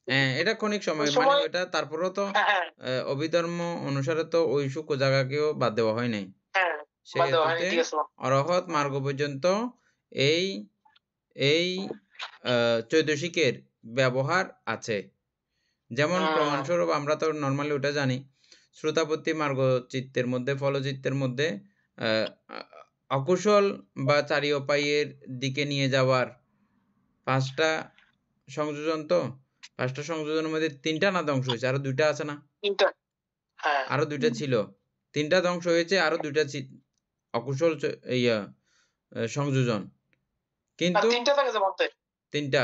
[SPEAKER 2] হ্যাঁ, এটা ক্ষণিক
[SPEAKER 1] ওই
[SPEAKER 2] সময়, মানে
[SPEAKER 1] সময়
[SPEAKER 2] ওইটা তারপরেও তো
[SPEAKER 1] হ্যাঁ
[SPEAKER 2] অভিধর্ম অনুসারে তো ওই শুক্র জায়গাকেও বাদ দেওয়া হয় নাই।
[SPEAKER 1] হ্যাঁ
[SPEAKER 2] সেই
[SPEAKER 1] বাদ দেওয়া হয়নি,
[SPEAKER 2] হেতুতে
[SPEAKER 1] ঠিক আছে
[SPEAKER 2] অরহৎ মার্গ পর্যন্ত এই এই চৈতসিকের ব্যবহার আছে। যেমন প্রমাণস্বরূপ আমরা তো নর্মালি ওটা জানি, শ্রোতাপত্তি মার্গ চিত্তের মধ্যে, ফলচিত্তের মধ্যে অকুশল বা চারিউপায়ের দিকে নিয়ে যাওয়ার 5টা সংযোজন, তো 5টা সংযোজনের মধ্যে 3টা না ধ্বংস হয়েছে, আরো 2টা আছে না?
[SPEAKER 1] তিনটা হ্যাঁ
[SPEAKER 2] আরো 2টা ছিল, 3টা ধ্বংস হয়েছে, আরো 2টা অকুশল সংযোজন।
[SPEAKER 1] আর
[SPEAKER 2] কিন্তু
[SPEAKER 1] তিনটা থাকে যে মধ্যে
[SPEAKER 2] 3টা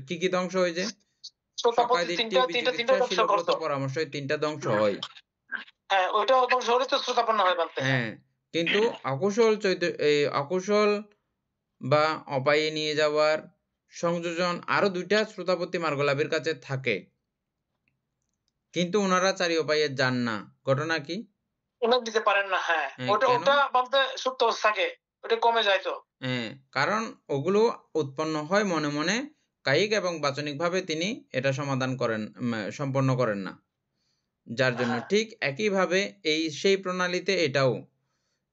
[SPEAKER 2] কি কি ধ্বংস হয়েছে?
[SPEAKER 1] শ্রোতাপতি
[SPEAKER 2] সকায়
[SPEAKER 1] তিনটা
[SPEAKER 2] দৃষ্টি
[SPEAKER 1] তিনটা তিনটা
[SPEAKER 2] বিচিকিৎসা
[SPEAKER 1] ধ্বংস
[SPEAKER 2] শিলব্রত
[SPEAKER 1] করতো।
[SPEAKER 2] পরামর্শ, এই 3টা ধ্বংস হয়।
[SPEAKER 1] হ্যাঁ ওইটা ধ্বংস হলে তো শ্রোতাপন্ন হয় বানতে।
[SPEAKER 2] হ্যাঁ, কিন্তু অকুশল বা অপায়ে নিয়ে যাওয়ার সংযোজন আরো 2টা শ্রোতাপত্তি মার্গলাভের কাছে থাকে, কিন্তু ওনারা চারি উপায়ে যান না। ঘটনা কি?
[SPEAKER 1] উন্নত দিতে পারেন না। হ্যাঁ
[SPEAKER 2] হ্যাঁ,
[SPEAKER 1] ওটা
[SPEAKER 2] কেন?
[SPEAKER 1] ওটা বানতে সুপ্ত থাকে, ওটা কমে যায় তো।
[SPEAKER 2] হ্যাঁ, কারণ ওগুলো উৎপন্ন হয় মনে মনে, কায়িক এবং বাচনিকভাবে তিনি এটা সমাধান করেন, সম্পন্ন করেন না। যার জন্য
[SPEAKER 1] হ্যাঁ
[SPEAKER 2] ঠিক একইভাবে সেই প্রণালীতে এটাও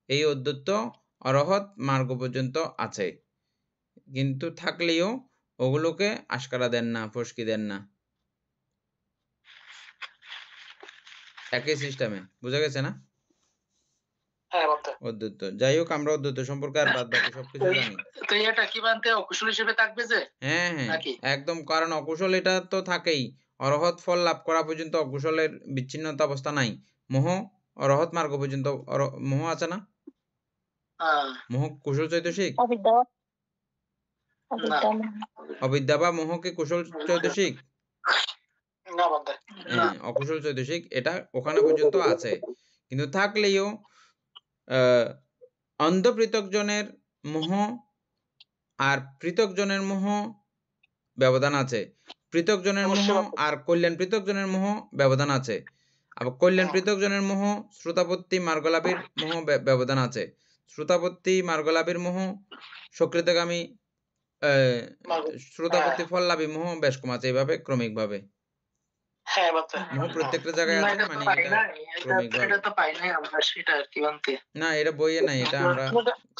[SPEAKER 2] এই অদ্বৈত অরহৎ মার্গ পর্যন্ত আছে, কিন্তু থাকলেও ওগুলোকে আশকারা দেন না, ফসকি দেন না। একই সিস্টেমে, বুঝা গেছে না?
[SPEAKER 1] হ্যাঁ বানতে।
[SPEAKER 2] অদ্বৈত, যাই হোক, আমরা অদ্বৈত সম্পর্কে আর বাদ বাকি সবকিছু জানি।
[SPEAKER 4] তো এটা কি বানতে অকুশল হিসেবে থাকবে যে
[SPEAKER 2] হ্যাঁ হ্যাঁ
[SPEAKER 4] নাকি?
[SPEAKER 2] একদম, কারণ অকুশল এটা তো থাকেই। অরহৎ ফল লাভ করা পর্যন্ত অকুশলের বিচ্ছিন্নতা অবস্থা নাই। মোহ অরহৎ মার্গ পর্যন্ত মোহ আছে না? মোহ কুশল চৈতসিক?
[SPEAKER 5] অবিদ্যা
[SPEAKER 4] না,
[SPEAKER 2] অবিদ্যা বা মোহ কি কুশল চৈতসিক?
[SPEAKER 1] না বানতে।
[SPEAKER 2] হ্যাঁ, অকুশল চৈতসিক, এটা ওখানে পর্যন্ত আছে। কিন্তু থাকলেও অন্ধ পৃথকজনের মোহ আর পৃথকজনের মোহ ব্যবধান আছে। পৃথকজনের মোহ
[SPEAKER 1] অবশ্যই
[SPEAKER 2] আর কল্যাণ পৃথকজনের মোহ ব্যবধান আছে। আবার কল্যাণ
[SPEAKER 1] হ্যাঁ।
[SPEAKER 2] পৃথকজনের মোহ শ্রোতাপত্তি মার্গলাভের মোহ ব্যবধান আছে। শ্রোতাপত্তি মার্গলাভের মোহ সকৃতগামী শ্রোতাপত্তি ফললাভী মোহ বেশ কম আছে, এইভাবে ক্রমিকভাবে।
[SPEAKER 1] হ্যাঁ বানতে।
[SPEAKER 2] মোহ প্রত্যেকটা জায়গায়
[SPEAKER 4] না,
[SPEAKER 2] আছে,
[SPEAKER 4] এটা তো
[SPEAKER 2] মানে
[SPEAKER 4] পাই
[SPEAKER 2] এটা
[SPEAKER 4] নাই,
[SPEAKER 2] ক্রমিকভাবে।
[SPEAKER 4] এটা তো পাই নাই আমরা, সেটা আর কি বানতে।
[SPEAKER 2] না, এটা বইয়ে নাই, এটা আমরা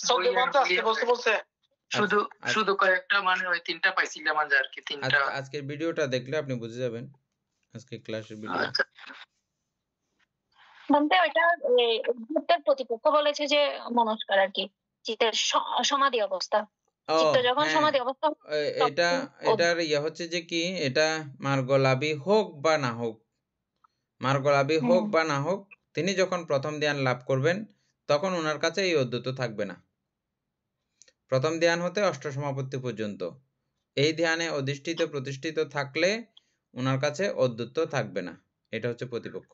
[SPEAKER 1] সবকে বানতে আসতে বলছে
[SPEAKER 4] শুধু শুধু কয়েকটা, মানে ওই 3টা পাইছিলাম আর কি, 3টা।
[SPEAKER 2] আজকের ভিডিওটা দেখলে আপনি বুঝে যাবেন, আজকে ক্লাসের ভিডিও।
[SPEAKER 4] আচ্ছা,
[SPEAKER 5] বলতে ওইটা চিত্তের প্রতিপক্ষ বলেছে যে মনস্কার আর কি, চিত্তের সমাধি অবস্থা।
[SPEAKER 2] ও
[SPEAKER 5] চিত্ত যখন
[SPEAKER 2] হ্যাঁ,
[SPEAKER 5] সমাধি অবস্থা
[SPEAKER 2] এটা এটার হচ্ছে যে কি, এটা মার্গলাভী হোক বা না হোক, মার্গলাভী হোক বা না হোক, তিনি যখন প্রথম ধ্যান লাভ করবেন তখন ওনার কাছে এই অদ্বৈত থাকবে না। প্রথম ধ্যান হতে অষ্টসমাপত্তি পর্যন্ত এই ধ্যানে অধিষ্ঠিত প্রতিষ্ঠিত থাকলে ওনার কাছে অদ্বৈত থাকবে না। এটা হচ্ছে প্রতিপক্ষ।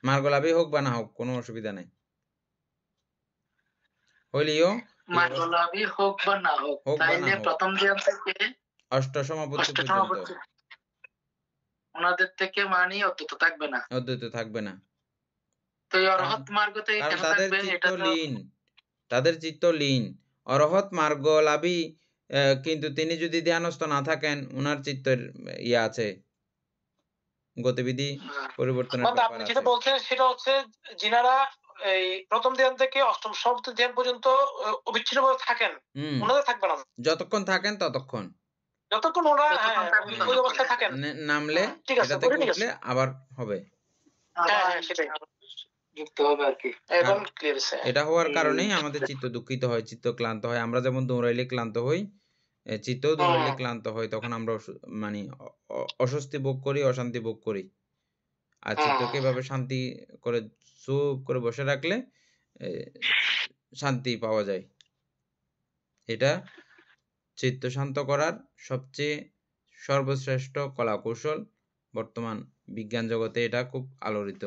[SPEAKER 2] মার্গলাভী হোক বা না হোক, কোনো অসুবিধা নেই। হইলেও
[SPEAKER 4] মার্গলাভী হোক বা না হোক, তাইলে প্রথম ধ্যান থেকে
[SPEAKER 2] অষ্টসমাপত্তি পর্যন্ত
[SPEAKER 4] অষ্টসমাপত্তি ওনাদের থেকে মানে অদ্বৈত থাকবে না,
[SPEAKER 2] অদ্বৈত থাকবে না।
[SPEAKER 4] তো এই অরহৎ মার্গতে
[SPEAKER 2] কারণ
[SPEAKER 4] কেন
[SPEAKER 2] তাদের
[SPEAKER 4] থাকবে?
[SPEAKER 2] চিত্ত
[SPEAKER 4] এটা তো
[SPEAKER 2] লীন, তাদের চিত্ত লীন। অরহৎ মার্গ লাভী, কিন্তু তিনি যদি ধ্যানস্থ না থাকেন, ওনার চিত্তের ইয়ে আছে, গতিবিধি পরিবর্তনের
[SPEAKER 1] মানে
[SPEAKER 2] ব্যাপার
[SPEAKER 1] আপনি
[SPEAKER 2] আছে।
[SPEAKER 1] যেটা বলছেন সেটা হচ্ছে যিনারা এই প্রথম ধ্যান থেকে অষ্টম সপ্তম ধ্যান পর্যন্ত অবিচ্ছিন্নভাবে থাকেন, ওনাদের থাকবে না।
[SPEAKER 2] যতক্ষণ থাকেন ততক্ষণ,
[SPEAKER 1] যতক্ষণ ওরা ওই অবস্থায় থাকেন,
[SPEAKER 2] নামলে
[SPEAKER 1] ঠিক আছে,
[SPEAKER 2] এটা থেকে
[SPEAKER 1] ঠিক আছে।
[SPEAKER 2] উঠলে আবার হবে।
[SPEAKER 1] হ্যাঁ সেটাই
[SPEAKER 4] যুক্ত হবে আর কি।
[SPEAKER 1] এখন ক্লিয়ার আছে।
[SPEAKER 2] এটা হওয়ার কারণেই আমাদের চিত্ত দুঃখিত হয়, চিত্ত ক্লান্ত হয়। আমরা যেমন দৌড়াইলে ক্লান্ত হই, চিত্ত দৌড়াইলে ক্লান্ত হয়, তখন আমরা মানে অস্বস্তি ভোগ করি, অশান্তি ভোগ করি। আর চিত্তকে এভাবে শান্তি করে চুপ করে বসে রাখলে শান্তি পাওয়া যায়। এটা চিত্ত শান্ত করার সবচেয়ে সর্বশ্রেষ্ঠ কলা কৌশল। বর্তমান বিজ্ঞান জগতে এটা খুব আলোড়িত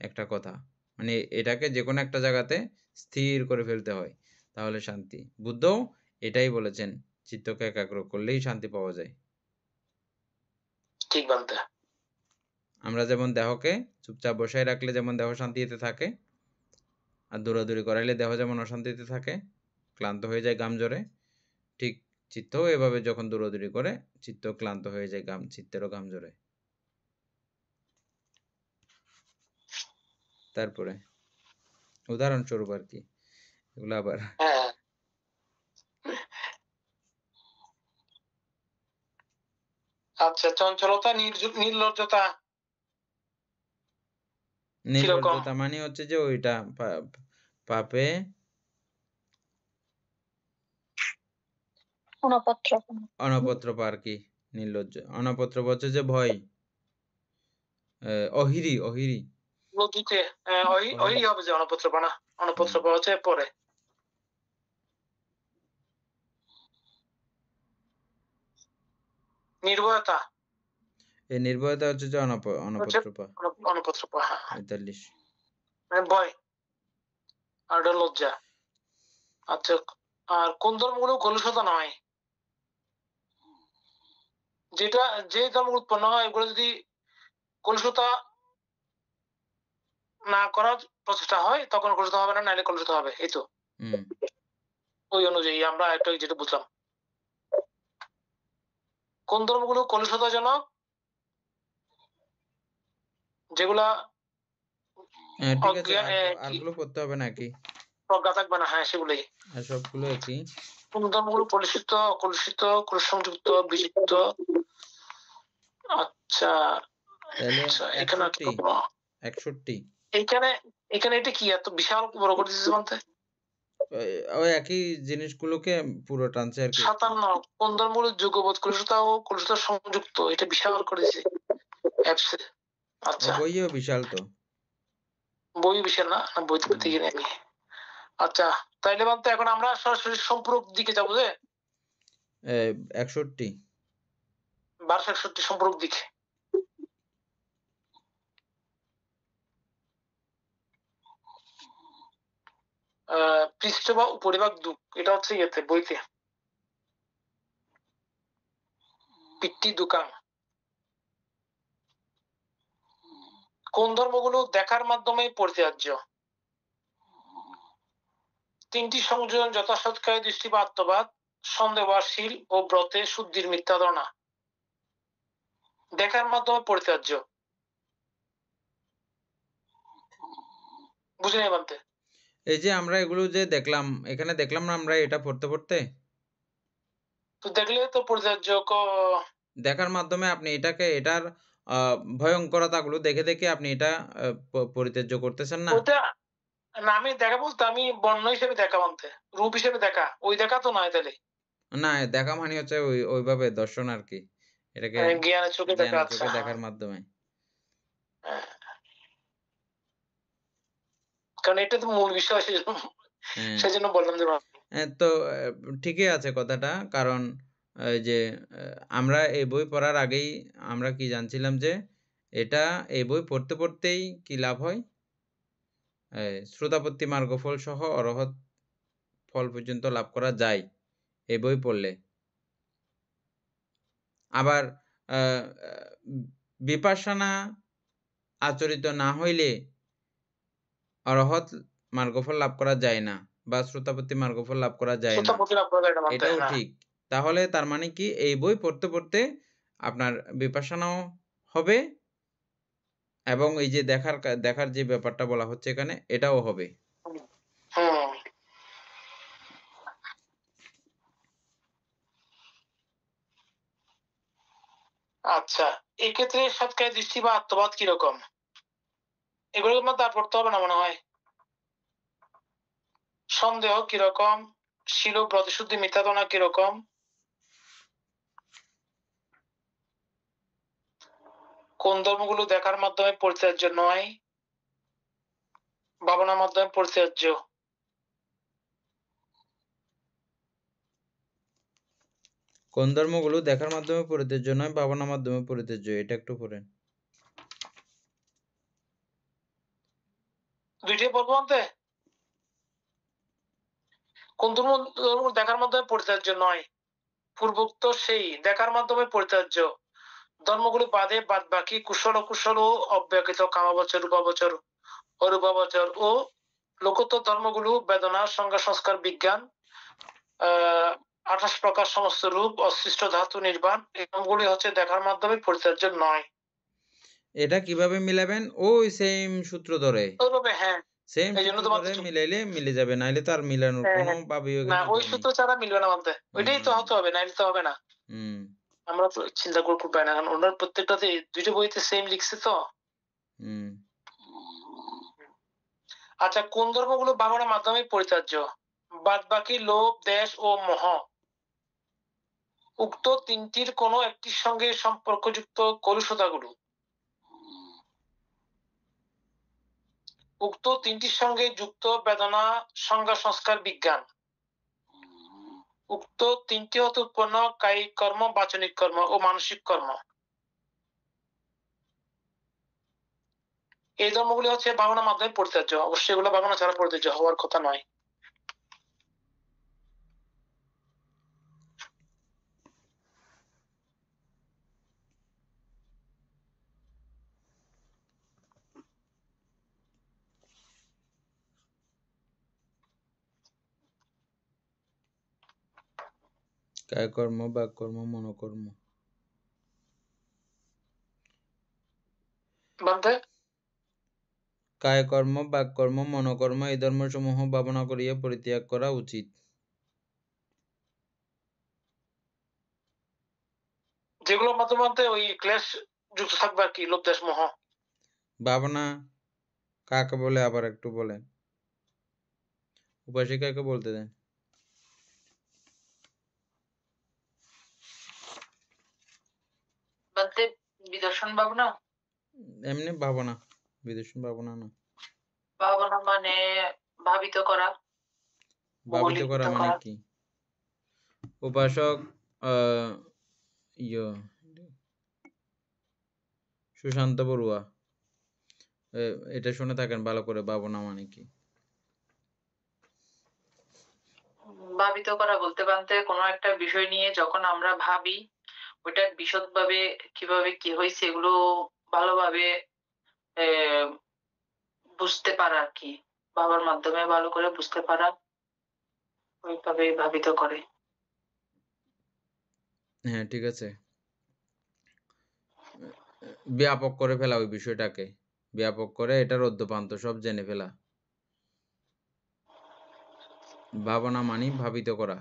[SPEAKER 2] একটা কথা, মানে এটাকে যে কোনো একটা জায়গাতে স্থির করে ফেলতে হয়, তাহলে শান্তি। বুদ্ধও এটাই বলেছেন, চিত্তকে একাগ্র করলেই শান্তি পাওয়া যায়।
[SPEAKER 1] ঠিক বলতে।
[SPEAKER 2] আমরা যেমন দেহকে চুপচাপ বসায় রাখলে যেমন দেহ শান্তিতে থাকে, আর দৌড়াদৌড়ি করাইলে দেহ যেমন অশান্তিতে থাকে, ক্লান্ত হয়ে যায় গাম জ্বরে, ঠিক চিত্ত এভাবে যখন দৌড়াদৌড়ি করে চিত্ত ক্লান্ত হয়ে যায়, চিত্তেরও ঘাম ঝরে। তারপরে উদাহরণস্বরূপ আর কি এগুলো আবার
[SPEAKER 1] হ্যাঁ আচ্ছা, চঞ্চলতা, নির্লজ্জতা কিরকম?
[SPEAKER 2] নির্লজ্জতা মানে হচ্ছে যে ওইটা পাপে অনপত্রপা আর কি। নির্লজ্জ, অনপত্রপা হচ্ছে যে ভয়, অহিরি অহিরি
[SPEAKER 1] লজ্জিতে ওই হবে যে অনপত্রপা, না অনপত্রপা হচ্ছে পরে। নির্ভয়তা,
[SPEAKER 2] এই নির্ভয়তা হচ্ছে যে অনপত্রপা।
[SPEAKER 1] অনপত্রপা, হ্যাঁ
[SPEAKER 2] ৪৫।
[SPEAKER 1] মানে ভয় আর এটা লজ্জা। আচ্ছা, আর কোন ধর্মগুলো কলুষতা নয়? যে ধর্মগুলো উৎপন্ন হয় এগুলো যদি কলুষতা না করার প্রচেষ্টা হয় তখন কলুষিত হবে না, নাইলে কলুষিত হবে। এই তো ওই অনুযায়ী আমরা একটা যেটা বুঝলাম। কোন ধর্মগুলো কলুষতাজনক? যেগুলা
[SPEAKER 2] ঠিক আছে, আরগুলো পড়তে হবে নাকি?
[SPEAKER 1] প্রজ্ঞা থাকবে না, হ্যাঁ সেগুলোই।
[SPEAKER 2] আর সবগুলো একই।
[SPEAKER 1] কোন ধর্মগুলো কলুষিত, ক্রুশসংযুক্ত, বিযুক্ত? আচ্ছা,
[SPEAKER 2] তাহলে
[SPEAKER 1] এখানে
[SPEAKER 2] 61।
[SPEAKER 1] এখানে এটা কি এত বিশাল বড় করে দিয়েছে বলতে?
[SPEAKER 2] ওই একই জিনিসগুলোকে পুরো টানছে আর কি।
[SPEAKER 1] 57 কোন ধর্মগুলো যুগবোধ কলুষতা ও কলুষতা সংযুক্ত, এটা বিশাল করে দিয়েছে অ্যাপসে। আচ্ছা,
[SPEAKER 2] বইও বিশাল তো।
[SPEAKER 1] বই বিশাল না, বইতে পেতে গিয়ে আমি। আচ্ছা, তাইলে বলতে এখন আমরা সরাসরি সম্পূরক দিকে যাবো যে
[SPEAKER 2] 61
[SPEAKER 1] 1261 সম্পূরক দিকে। পৃষ্ঠ বা উপরিভাগ দুঃখ, এটা হচ্ছে ইয়েতে বইতে পিট্টি দোকান। কোন ধর্মগুলো দেখার মাধ্যমে পরিত্যাজ্য? 3টি সংযোজন যথাসৎকারী দৃষ্টি বা আত্মবাদ, সন্দেহশীল ও ব্রতে শুদ্ধির মিথ্যা ধারণা। দেখার মাধ্যমে পরিত্যাজ্য বুঝে নেই বলতে?
[SPEAKER 2] এই যে আমরা এগুলো যে দেখলাম, এখানে দেখলাম না আমরা এটা পড়তে
[SPEAKER 1] তো দেখলে তো পরিত্যাজ্য।
[SPEAKER 2] দেখার মাধ্যমে আপনি এটার ভয়ঙ্করতাগুলো দেখে আপনি এটা পরিত্যাজ্য করতেছেন না?
[SPEAKER 1] ওটা না, আমি দেখা বলতে আমি বর্ণ হিসেবে দেখা বলতে, রূপ হিসেবে দেখা, ওই দেখা তো নয় তাহলে।
[SPEAKER 2] না, দেখা মানে হচ্ছে ওইভাবে দর্শন আর কি, এটাকে
[SPEAKER 1] জ্ঞানের চোখে দেখা।
[SPEAKER 2] জ্ঞানের চোখে দেখার মাধ্যমে।
[SPEAKER 1] কারণ এটা তো মূল বিষয়, সেজন্য বললাম যে
[SPEAKER 2] তো ঠিকই আছে কথাটা। কারণ এই যে আমরা এই বই পড়ার আগেই আমরা কি জানছিলাম যে এই বই পড়তেই কি লাভ হয়? শ্রোতাপত্তি মার্গফল সহ অরহত ফল পর্যন্ত লাভ করা যায় এই বই পড়লে। আবার বিপাশনা আচরিত না হইলে অরহত মার্গফল লাভ করা যায় না, বা শ্রোতাপত্তি মার্গফল লাভ করা যায় না, এটাও ঠিক। তাহলে তার মানে কি এই বই পড়তে আপনার বিপাশনাও হবে এবং এই যে দেখার যে ব্যাপারটা বলা হচ্ছে এখানে এটাও হবে।
[SPEAKER 1] আচ্ছা, এক্ষেত্রে সৎকারী দৃষ্টি বা আত্মবাদ কিরকম, এগুলোর মধ্যে আর পড়তে হবে না মনে হয়? সন্দেহ কিরকম, শিল প্রতিশুদ্ধি মিথ্যাদনা কিরকম, কোন ধর্মগুলো দেখার মাধ্যমে পরিত্যাজ্য নয়, ভাবনার মাধ্যমে পরিত্যাজ্য।
[SPEAKER 2] কোন ধর্মগুলো দেখার মাধ্যমে পরিত্যাজ্য নয়, ভাবনার মাধ্যমে পরিত্যাজ্য, এটা একটু পড়েন।
[SPEAKER 1] দুইটাই বলবো বলতে, কোন ধর্ম দেখার মাধ্যমে পরিত্যাজ্য নয়, পূর্বোক্ত সেই দেখার মাধ্যমে পরিত্যাজ্য ধর্মগুলি বাদে বাদ বাকি কুশল অকুশল ও অব্যকৃত কামাবচর, রূপাবচর, অরূপাবচর ও লোকোত্তর ধর্মগুলো বেদনা, সংজ্ঞা, সংস্কার, বিজ্ঞান, 28 প্রকার সমস্ত রূপ অসৃষ্ট ধাতু নির্বাণ, এই নামগুলি হচ্ছে দেখার মাধ্যমে পরিত্যাজ্য নয়।
[SPEAKER 2] এটা কিভাবে মিলাবেন? ওই সেম সূত্র ধরে,
[SPEAKER 1] ওইভাবে হ্যাঁ,
[SPEAKER 2] সেম
[SPEAKER 1] এই জন্য
[SPEAKER 2] সূত্র
[SPEAKER 1] তো
[SPEAKER 2] ধরে
[SPEAKER 1] বলতেছি।
[SPEAKER 2] মিলাইলে মিলে যাবে, নাইলে তো আর মিলানোর
[SPEAKER 1] হ্যাঁ,
[SPEAKER 2] কোনো
[SPEAKER 1] হ্যাঁ।
[SPEAKER 2] ভাবেই
[SPEAKER 1] না,
[SPEAKER 2] এখানে
[SPEAKER 1] ওই
[SPEAKER 2] উপায় নেই।
[SPEAKER 1] সূত্র ছাড়া মিলবে না বলতে, ওইটাই তো হতে হবে, নাইলে তো হবে না।
[SPEAKER 2] হুম
[SPEAKER 1] আমরা তো চিন্তা করে খুব পাই না, কারণ ওনার প্রত্যেকটাতে দুইটা বইতে সেম লিখছে তো।
[SPEAKER 2] হুম
[SPEAKER 1] আচ্ছা, কোন ধর্মগুলো ভাবনার মাধ্যমে পরিত্যাজ্য? বাদ বাকি লোভ, দেশ ও মোহ। উক্ত তিনটির কোনো একটির সঙ্গে সম্পর্কযুক্ত কলুষতাগুলো। উক্ত তিনটির সঙ্গে যুক্ত বেদনা, সংজ্ঞা, সংস্কার, বিজ্ঞান। উক্ত তিনটি হতে উৎপন্ন কায়িক কর্ম, বাচনিক কর্ম ও মানসিক কর্ম। এই ধর্মগুলি হচ্ছে ভাবনার মাধ্যমে পরিত্যাজ্য। অবশ্যই এগুলো ভাবনা ছাড়া পরিত্যাজ্য হওয়ার কথা নয়।
[SPEAKER 2] কায়কর্ম, বাক্যকর্ম, মনোকর্ম।
[SPEAKER 1] বান্ধে
[SPEAKER 2] কায়কর্ম, বাক্যকর্ম, মনোকর্ম এই ধর্মসমূহ ভাবনা করিয়া পরিত্যাগ করা উচিত।
[SPEAKER 1] যেগুলোর মাধ্যমে ওই ক্লেশ যুক্ত থাকবে আর কি, লোভ, দেশ, মোহ।
[SPEAKER 2] ভাবনা কাকে বলে আবার একটু বলেন, উপাসিকাকে বলতে দেন।
[SPEAKER 3] বলতে বিদর্শন ভাবনা,
[SPEAKER 2] এমনি ভাবনা, বিদর্শন ভাবনা না।
[SPEAKER 3] ভাবনা মানে ভাবিত করা,
[SPEAKER 2] ভাবিত করা মানে কি? উপাসক সুশান্ত বড়ুয়া এটা শুনে থাকেন ভালো করে, ভাবনা মানে কি?
[SPEAKER 3] ভাবিত করা বলতে পারতে কোনো একটা বিষয় নিয়ে যখন আমরা ভাবি, ওইটা বিশদভাবে কিভাবে কি হয়েছে এগুলো ভালোভাবে বুঝতে পারা আর কি, ভাবার মাধ্যমে ভালো করে বুঝতে পারা, ওইভাবে ভাবিত করে।
[SPEAKER 2] হ্যাঁ ঠিক আছে, ব্যাপক করে ফেলা ওই বিষয়টাকে, ব্যাপক করে এটার অদ্যপান্ত সব জেনে ফেলা। ভাবনা মানি ভাবিত করা।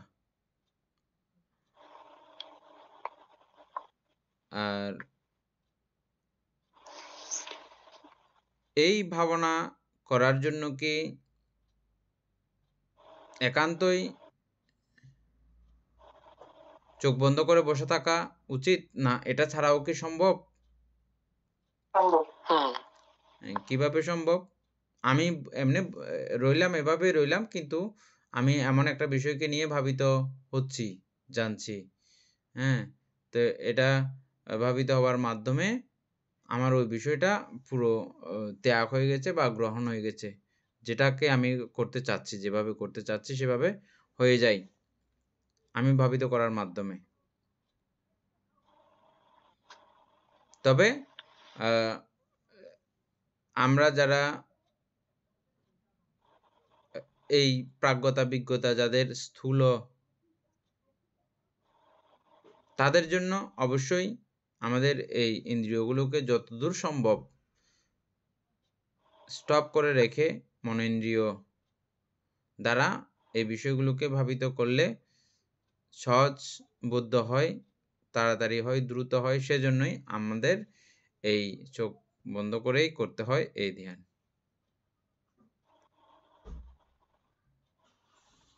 [SPEAKER 2] আর এই ভাবনা করার জন্য কি একান্তই চোখ বন্ধ করে বসে থাকা উচিত, না এটা ছাড়াও কি সম্ভব? কিভাবে সম্ভব? আমি এমনি রইলাম, এভাবে রইলাম, কিন্তু আমি এমন একটা বিষয়কে নিয়ে ভাবিত হচ্ছি, জানছি। হ্যাঁ, তো এটা ভাবিত হওয়ার মাধ্যমে আমার ওই বিষয়টা পুরো ত্যাগ হয়ে গেছে বা গ্রহণ হয়ে গেছে, যেটাকে আমি করতে চাচ্ছি, যেভাবে করতে চাচ্ছি সেভাবে হয়ে যায় আমি ভাবিত করার মাধ্যমে। তবে আমরা যারা এই প্রাজ্ঞতা বিজ্ঞতা যাদের স্থূল, তাদের জন্য অবশ্যই আমাদের এই ইন্দ্রিয়গুলোকে যতদূর সম্ভব স্টপ করে রেখে মনেন্দ্রিয় দ্বারা এই বিষয়গুলোকে ভাবিত করলে সহজ বোধ্য হয়, তাড়াতাড়ি হয়, দ্রুত হয়। সেজন্যই আমাদের এই চোখ বন্ধ করেই করতে হয় এই ধ্যান।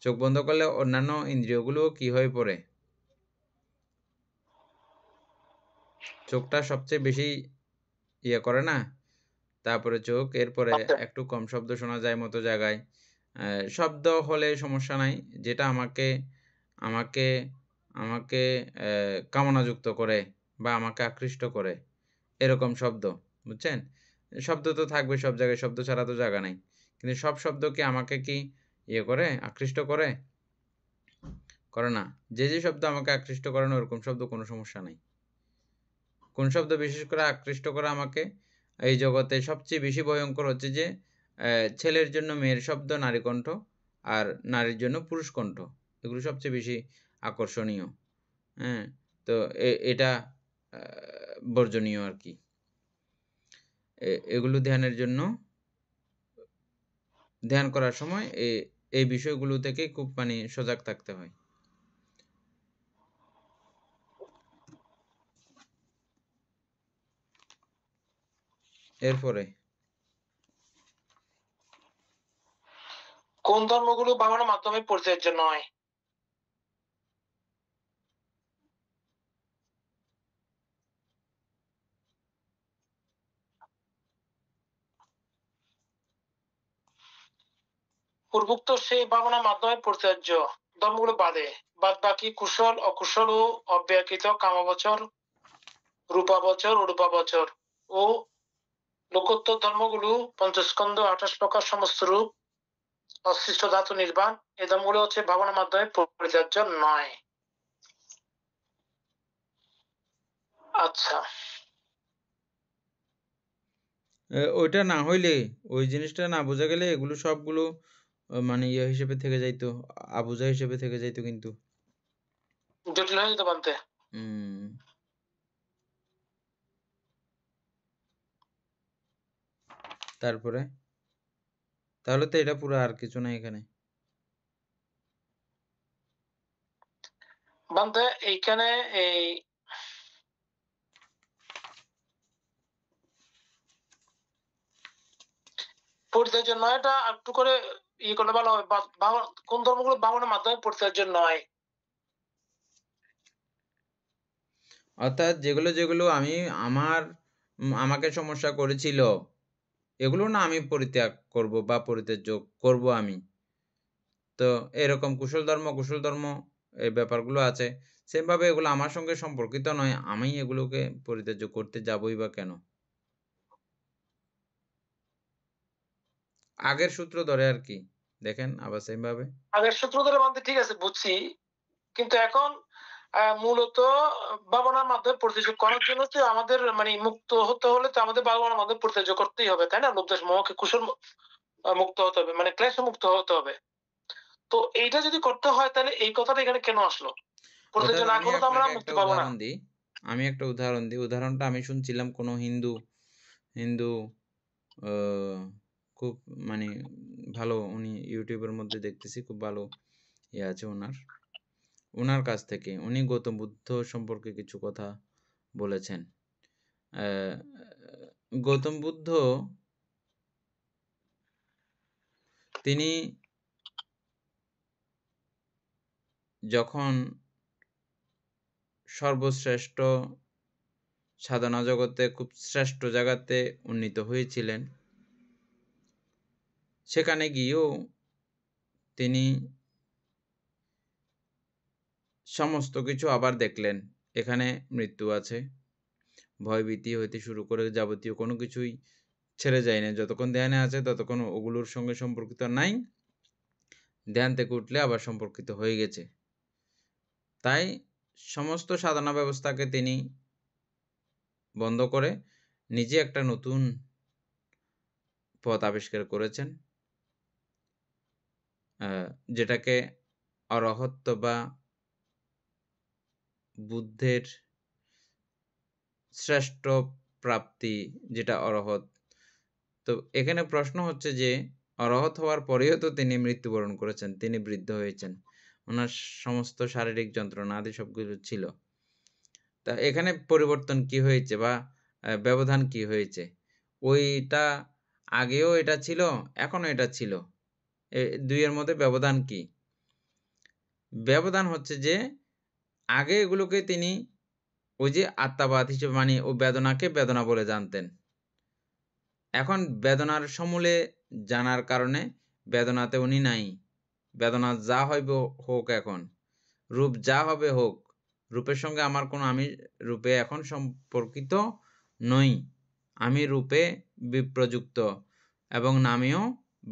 [SPEAKER 2] চোখ বন্ধ করলে অন্যান্য ইন্দ্রিয়গুলোও কি হয়ে পড়ে? চোখটা সবচেয়ে বেশি ইয়ে করে না, তারপরে চোখ, এরপরে একটু কম শব্দ শোনা যায় মতো জায়গায়। শব্দ হলে সমস্যা নাই, যেটা আমাকে আমাকে আমাকে কামনাযুক্ত করে বা আমাকে আকৃষ্ট করে এরকম শব্দ, বুঝছেন? শব্দ তো থাকবে সব জায়গায়, শব্দ ছাড়া তো জায়গা নেই। কিন্তু সব শব্দ কি আমাকে কি ইয়ে করে, আকৃষ্ট করে? করে না। যে শব্দ আমাকে আকৃষ্ট করে না ওরকম শব্দ কোনো সমস্যা নাই। কোন শব্দ বিশেষ করে আকৃষ্ট করে আমাকে? এই জগতে সবচেয়ে বেশি ভয়ঙ্কর হচ্ছে যে ছেলের জন্য মেয়ের শব্দ নারী কণ্ঠ, আর নারীর জন্য পুরুষ কণ্ঠ, এগুলো সবচেয়ে বেশি আকর্ষণীয়। হ্যাঁ, তো এটা বর্জনীয় আর কি। এগুলো ধ্যানের জন্য ধ্যান করার সময় এই বিষয়গুলো থেকে খুব মানে সজাগ থাকতে হয়। এরপরে
[SPEAKER 1] কোন ধর্মগুলো ভাবনার মাধ্যমে পরিচর্যা নয়? পূর্বোক্ত সেই ভাবনার মাধ্যমে পরিচর্য ধর্মগুলো বাদ বাকি কুশল, অকুশল ও অব্যাকৃত কামবচর, রূপাবচর, অরূপাবচর ও লোকোত্তর ধর্মগুলো পঞ্চস্কন্ধ, 28 প্রকার সমস্ত রূপ, অসৃষ্ট ধাতু নির্বাণ, এই ধর্মগুলো হচ্ছে ভাবনার মাধ্যমে পরিচর্য নয়। আচ্ছা,
[SPEAKER 2] ওইটা না হইলে, ওই জিনিসটা না বোঝা গেলে এগুলো সবগুলো মানে ইয়ে হিসেবে থেকে যাইতো, আবুঝা হিসেবে থেকে যাইতো, কিন্তু
[SPEAKER 1] জটিল হয়ে যেত বানতে।
[SPEAKER 2] তারপরে তাহলে তো এটা পুরো আর কিছু না এখানে
[SPEAKER 1] বানতে। এইখানে এই পরিচর্য নয়, এটা একটু করে ইয়ে করলে ভালো হবে। কোন ধর্মগুলো ভাবনার মাধ্যমে পরিচর্য নয়?
[SPEAKER 2] অর্থাৎ যেগুলো যেগুলো আমাকে সমস্যা করেছিল, এগুলো না আমি পরিত্যাগ করব বা পরিত্যাজ্য করব আমি। তো এরকম কুশল ধর্ম এই ব্যাপারগুলো আছে, সেমভাবে এগুলো আমার সঙ্গে সম্পর্কিত নয়, আমি এগুলোকে পরিত্যাজ্য করতে যাবই বা কেন? আগের সূত্র ধরে আর কি, দেখেন আবার সেমভাবে
[SPEAKER 1] আগের সূত্র ধরে বানতে, ঠিক আছে বুঝছি, কিন্তু এখন মূলত ভাবনার মাধ্যমে পরিচর্য করার জন্য তো আমাদের মানে মুক্ত হতে হলে তো আমাদের ভাবনার মাধ্যমে পরিচর্য করতেই হবে, তাই না? লোভদেশ মোহকে কুশল মুক্ত হতে হবে, মানে ক্লেশ মুক্ত হতে হবে। তো এইটা যদি করতে হয় তাহলে এই কথাটা এখানে কেন আসলো? পরিচর্য না করলে তো আমরা মুক্তি পাবো না।
[SPEAKER 2] আমি একটা উদাহরণ দিই। উদাহরণটা আমি শুনছিলাম কোনো হিন্দু খুব মানে ভালো, উনি ইউটিউবের মধ্যে দেখতেছি, খুব ভালো ইয়ে আছে ওনার কাছ থেকে। উনি গৌতম বুদ্ধ সম্পর্কে কিছু কথা বলেছেন। গৌতম বুদ্ধ তিনি যখন সর্বশ্রেষ্ঠ সাধনা জগতে খুব শ্রেষ্ঠ জায়গাতে উন্নীত হয়েছিলেন, সেখানে গিয়েও তিনি সমস্ত কিছু আবার দেখলেন। এখানে মৃত্যু আছে, ভয়ভীতি হইতে শুরু করে যাবতীয় কোনো কিছুই ছেড়ে যায় না। যতক্ষণ ধ্যানে আছে ততক্ষণ ওগুলোর সঙ্গে সম্পর্কিত নাই, ধ্যান থেকে উঠলে আবার সম্পর্কিত হয়ে গেছে। তাই সমস্ত সাধনা ব্যবস্থাকে তিনি বন্ধ করে নিজে একটা নতুন পথ আবিষ্কার করেছেন, যেটাকে অরহত্ব বা বুদ্ধের শ্রেষ্ঠ প্রাপ্তি, যেটা অরহত। তো এখানে প্রশ্ন হচ্ছে যে অরহত হওয়ার পরেও তো তিনি মৃত্যুবরণ করেছেন, তিনি বৃদ্ধ হয়েছেন, ওনার সমস্ত শারীরিক যন্ত্রণা আদি সবকিছু ছিল। তা এখানে পরিবর্তন কি হয়েছে বা ব্যবধান কি হয়েছে? ওইটা আগেও এটা ছিল, এখনো এটা ছিল, দুইয়ের মধ্যে ব্যবধান কি? ব্যবধান হচ্ছে যে আগে এগুলোকে তিনি ওই যে আত্মাবাদ হিসেবে, মানে ও বেদনাকে বেদনা বলে জানতেন। এখন বেদনার সমূলে জানার কারণে বেদনাতে উনি নাই। বেদনা যা হইবে হোক, এখন রূপ যা হবে হোক, রূপের সঙ্গে আমার কোনো, আমি রূপে এখন সম্পর্কিত নই, আমি রূপে বিপ্রযুক্ত এবং নামেও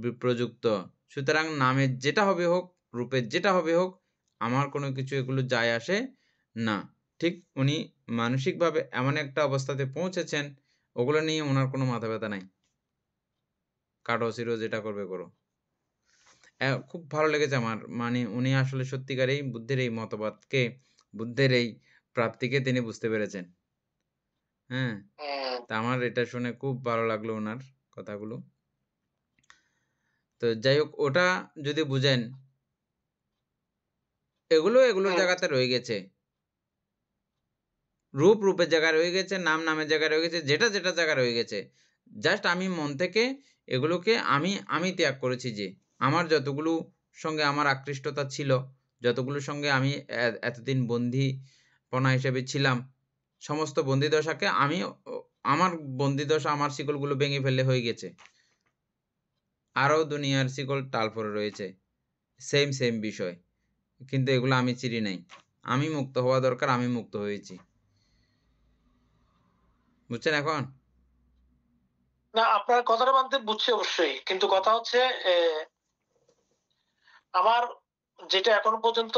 [SPEAKER 2] বিপ্রযুক্ত। সুতরাং নামের যেটা হবে হোক, রূপের যেটা হবে হোক, আমার কোনো কিছু এগুলো যায় আসে না। ঠিক উনি মানসিকভাবে এমন একটা অবস্থাতে পৌঁছেছেন, ওগুলো নিয়ে ওনার কোনো মাথা ব্যথা নাই। কাটো সিরো যেটা করবে করো। খুব ভালো লেগেছে আমার, মানে উনি আসলে সত্যিকারেই বুদ্ধের এই মতবাদকে, বুদ্ধের এই প্রাপ্তিকে তিনি বুঝতে পেরেছেন। হ্যাঁ, তা আমার এটা শুনে খুব ভালো লাগলো ওনার কথাগুলো। তো যাই হোক, ওটা যদি বুঝেন, এগুলোর জায়গাতে রয়ে গেছে, রূপের জায়গায় রয়ে গেছে, নামের জায়গায় রয়ে গেছে, যেটা জায়গায় রয়ে গেছে, জাস্ট আমি মন থেকে এগুলোকে আমি ত্যাগ করেছি। যে আমার যতগুলো সঙ্গে আমার আকৃষ্টতা ছিল, যতগুলোর সঙ্গে আমি এতদিন বন্দীপনা হিসেবে ছিলাম, সমস্ত বন্দিদশাকে আমি আমার বন্দিদশা, আমার শিকলগুলো ভেঙে ফেললে হয়ে গেছে। আরও দুনিয়ার শিকল টাল পড়ে রয়েছে, সেম বিষয়, কিন্তু এগুলো আমি চিনি নাই। আমি মুক্ত হওয়া দরকার, আমি মুক্ত হয়েছি। বুঝছেন এখন?
[SPEAKER 1] না, আপনার কথাটা মানতে বুঝছি অবশ্যই, কিন্তু কথা হচ্ছে আমার যেটা এখন পর্যন্ত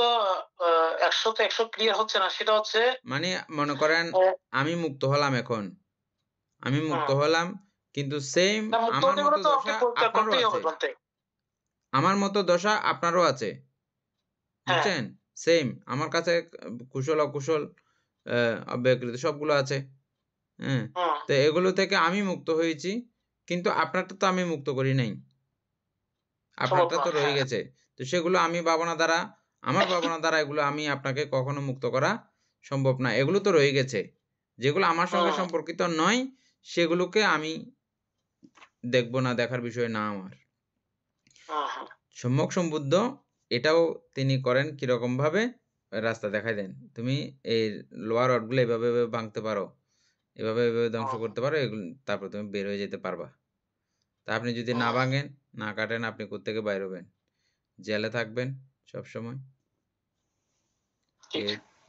[SPEAKER 1] 100তে 100 ক্লিয়ার হচ্ছে না, সেটা হচ্ছে
[SPEAKER 2] মানে মনে করেন আমি মুক্ত হলাম, এখন আমি মুক্ত হলাম, কিন্তু সেম আমার মতো দশা আপনারও আছে, আমার মতো দশা আপনারও আছে। বুঝছেন? সেম আমার কাছে কুশল অকুশল অব্যকৃত সবগুলো আছে। হ্যাঁ, তো এগুলো থেকে আমি মুক্ত হয়েছি, কিন্তু আপনারটা তো আমি মুক্ত করি নাই, আপনারটা তো রয়ে গেছে। তো সেগুলো আমি আমার ভাবনা দ্বারা এগুলো আমি আপনাকে কখনো মুক্ত করা সম্ভব না। এগুলো তো রয়ে গেছে, যেগুলো আমার সঙ্গে সম্পর্কিত নয় সেগুলোকে আমি দেখব না, দেখার বিষয় না আমার। সম্যক সম্বুদ্ধ এটাও তিনি করেন কিরকম ভাবে, রাস্তা দেখাই দেন, তুমি এই লোয়ার রডগুলো এভাবে ভাঙতে পারো, এভাবে ধ্বংস করতে পারো, এগুলো তারপর তুমি বের হয়ে যেতে পারবা। তা আপনি যদি না ভাঙেন, না কাটেন, আপনি কোত্থেকে বাইর হবেন? জেলে থাকবেন সব সময়।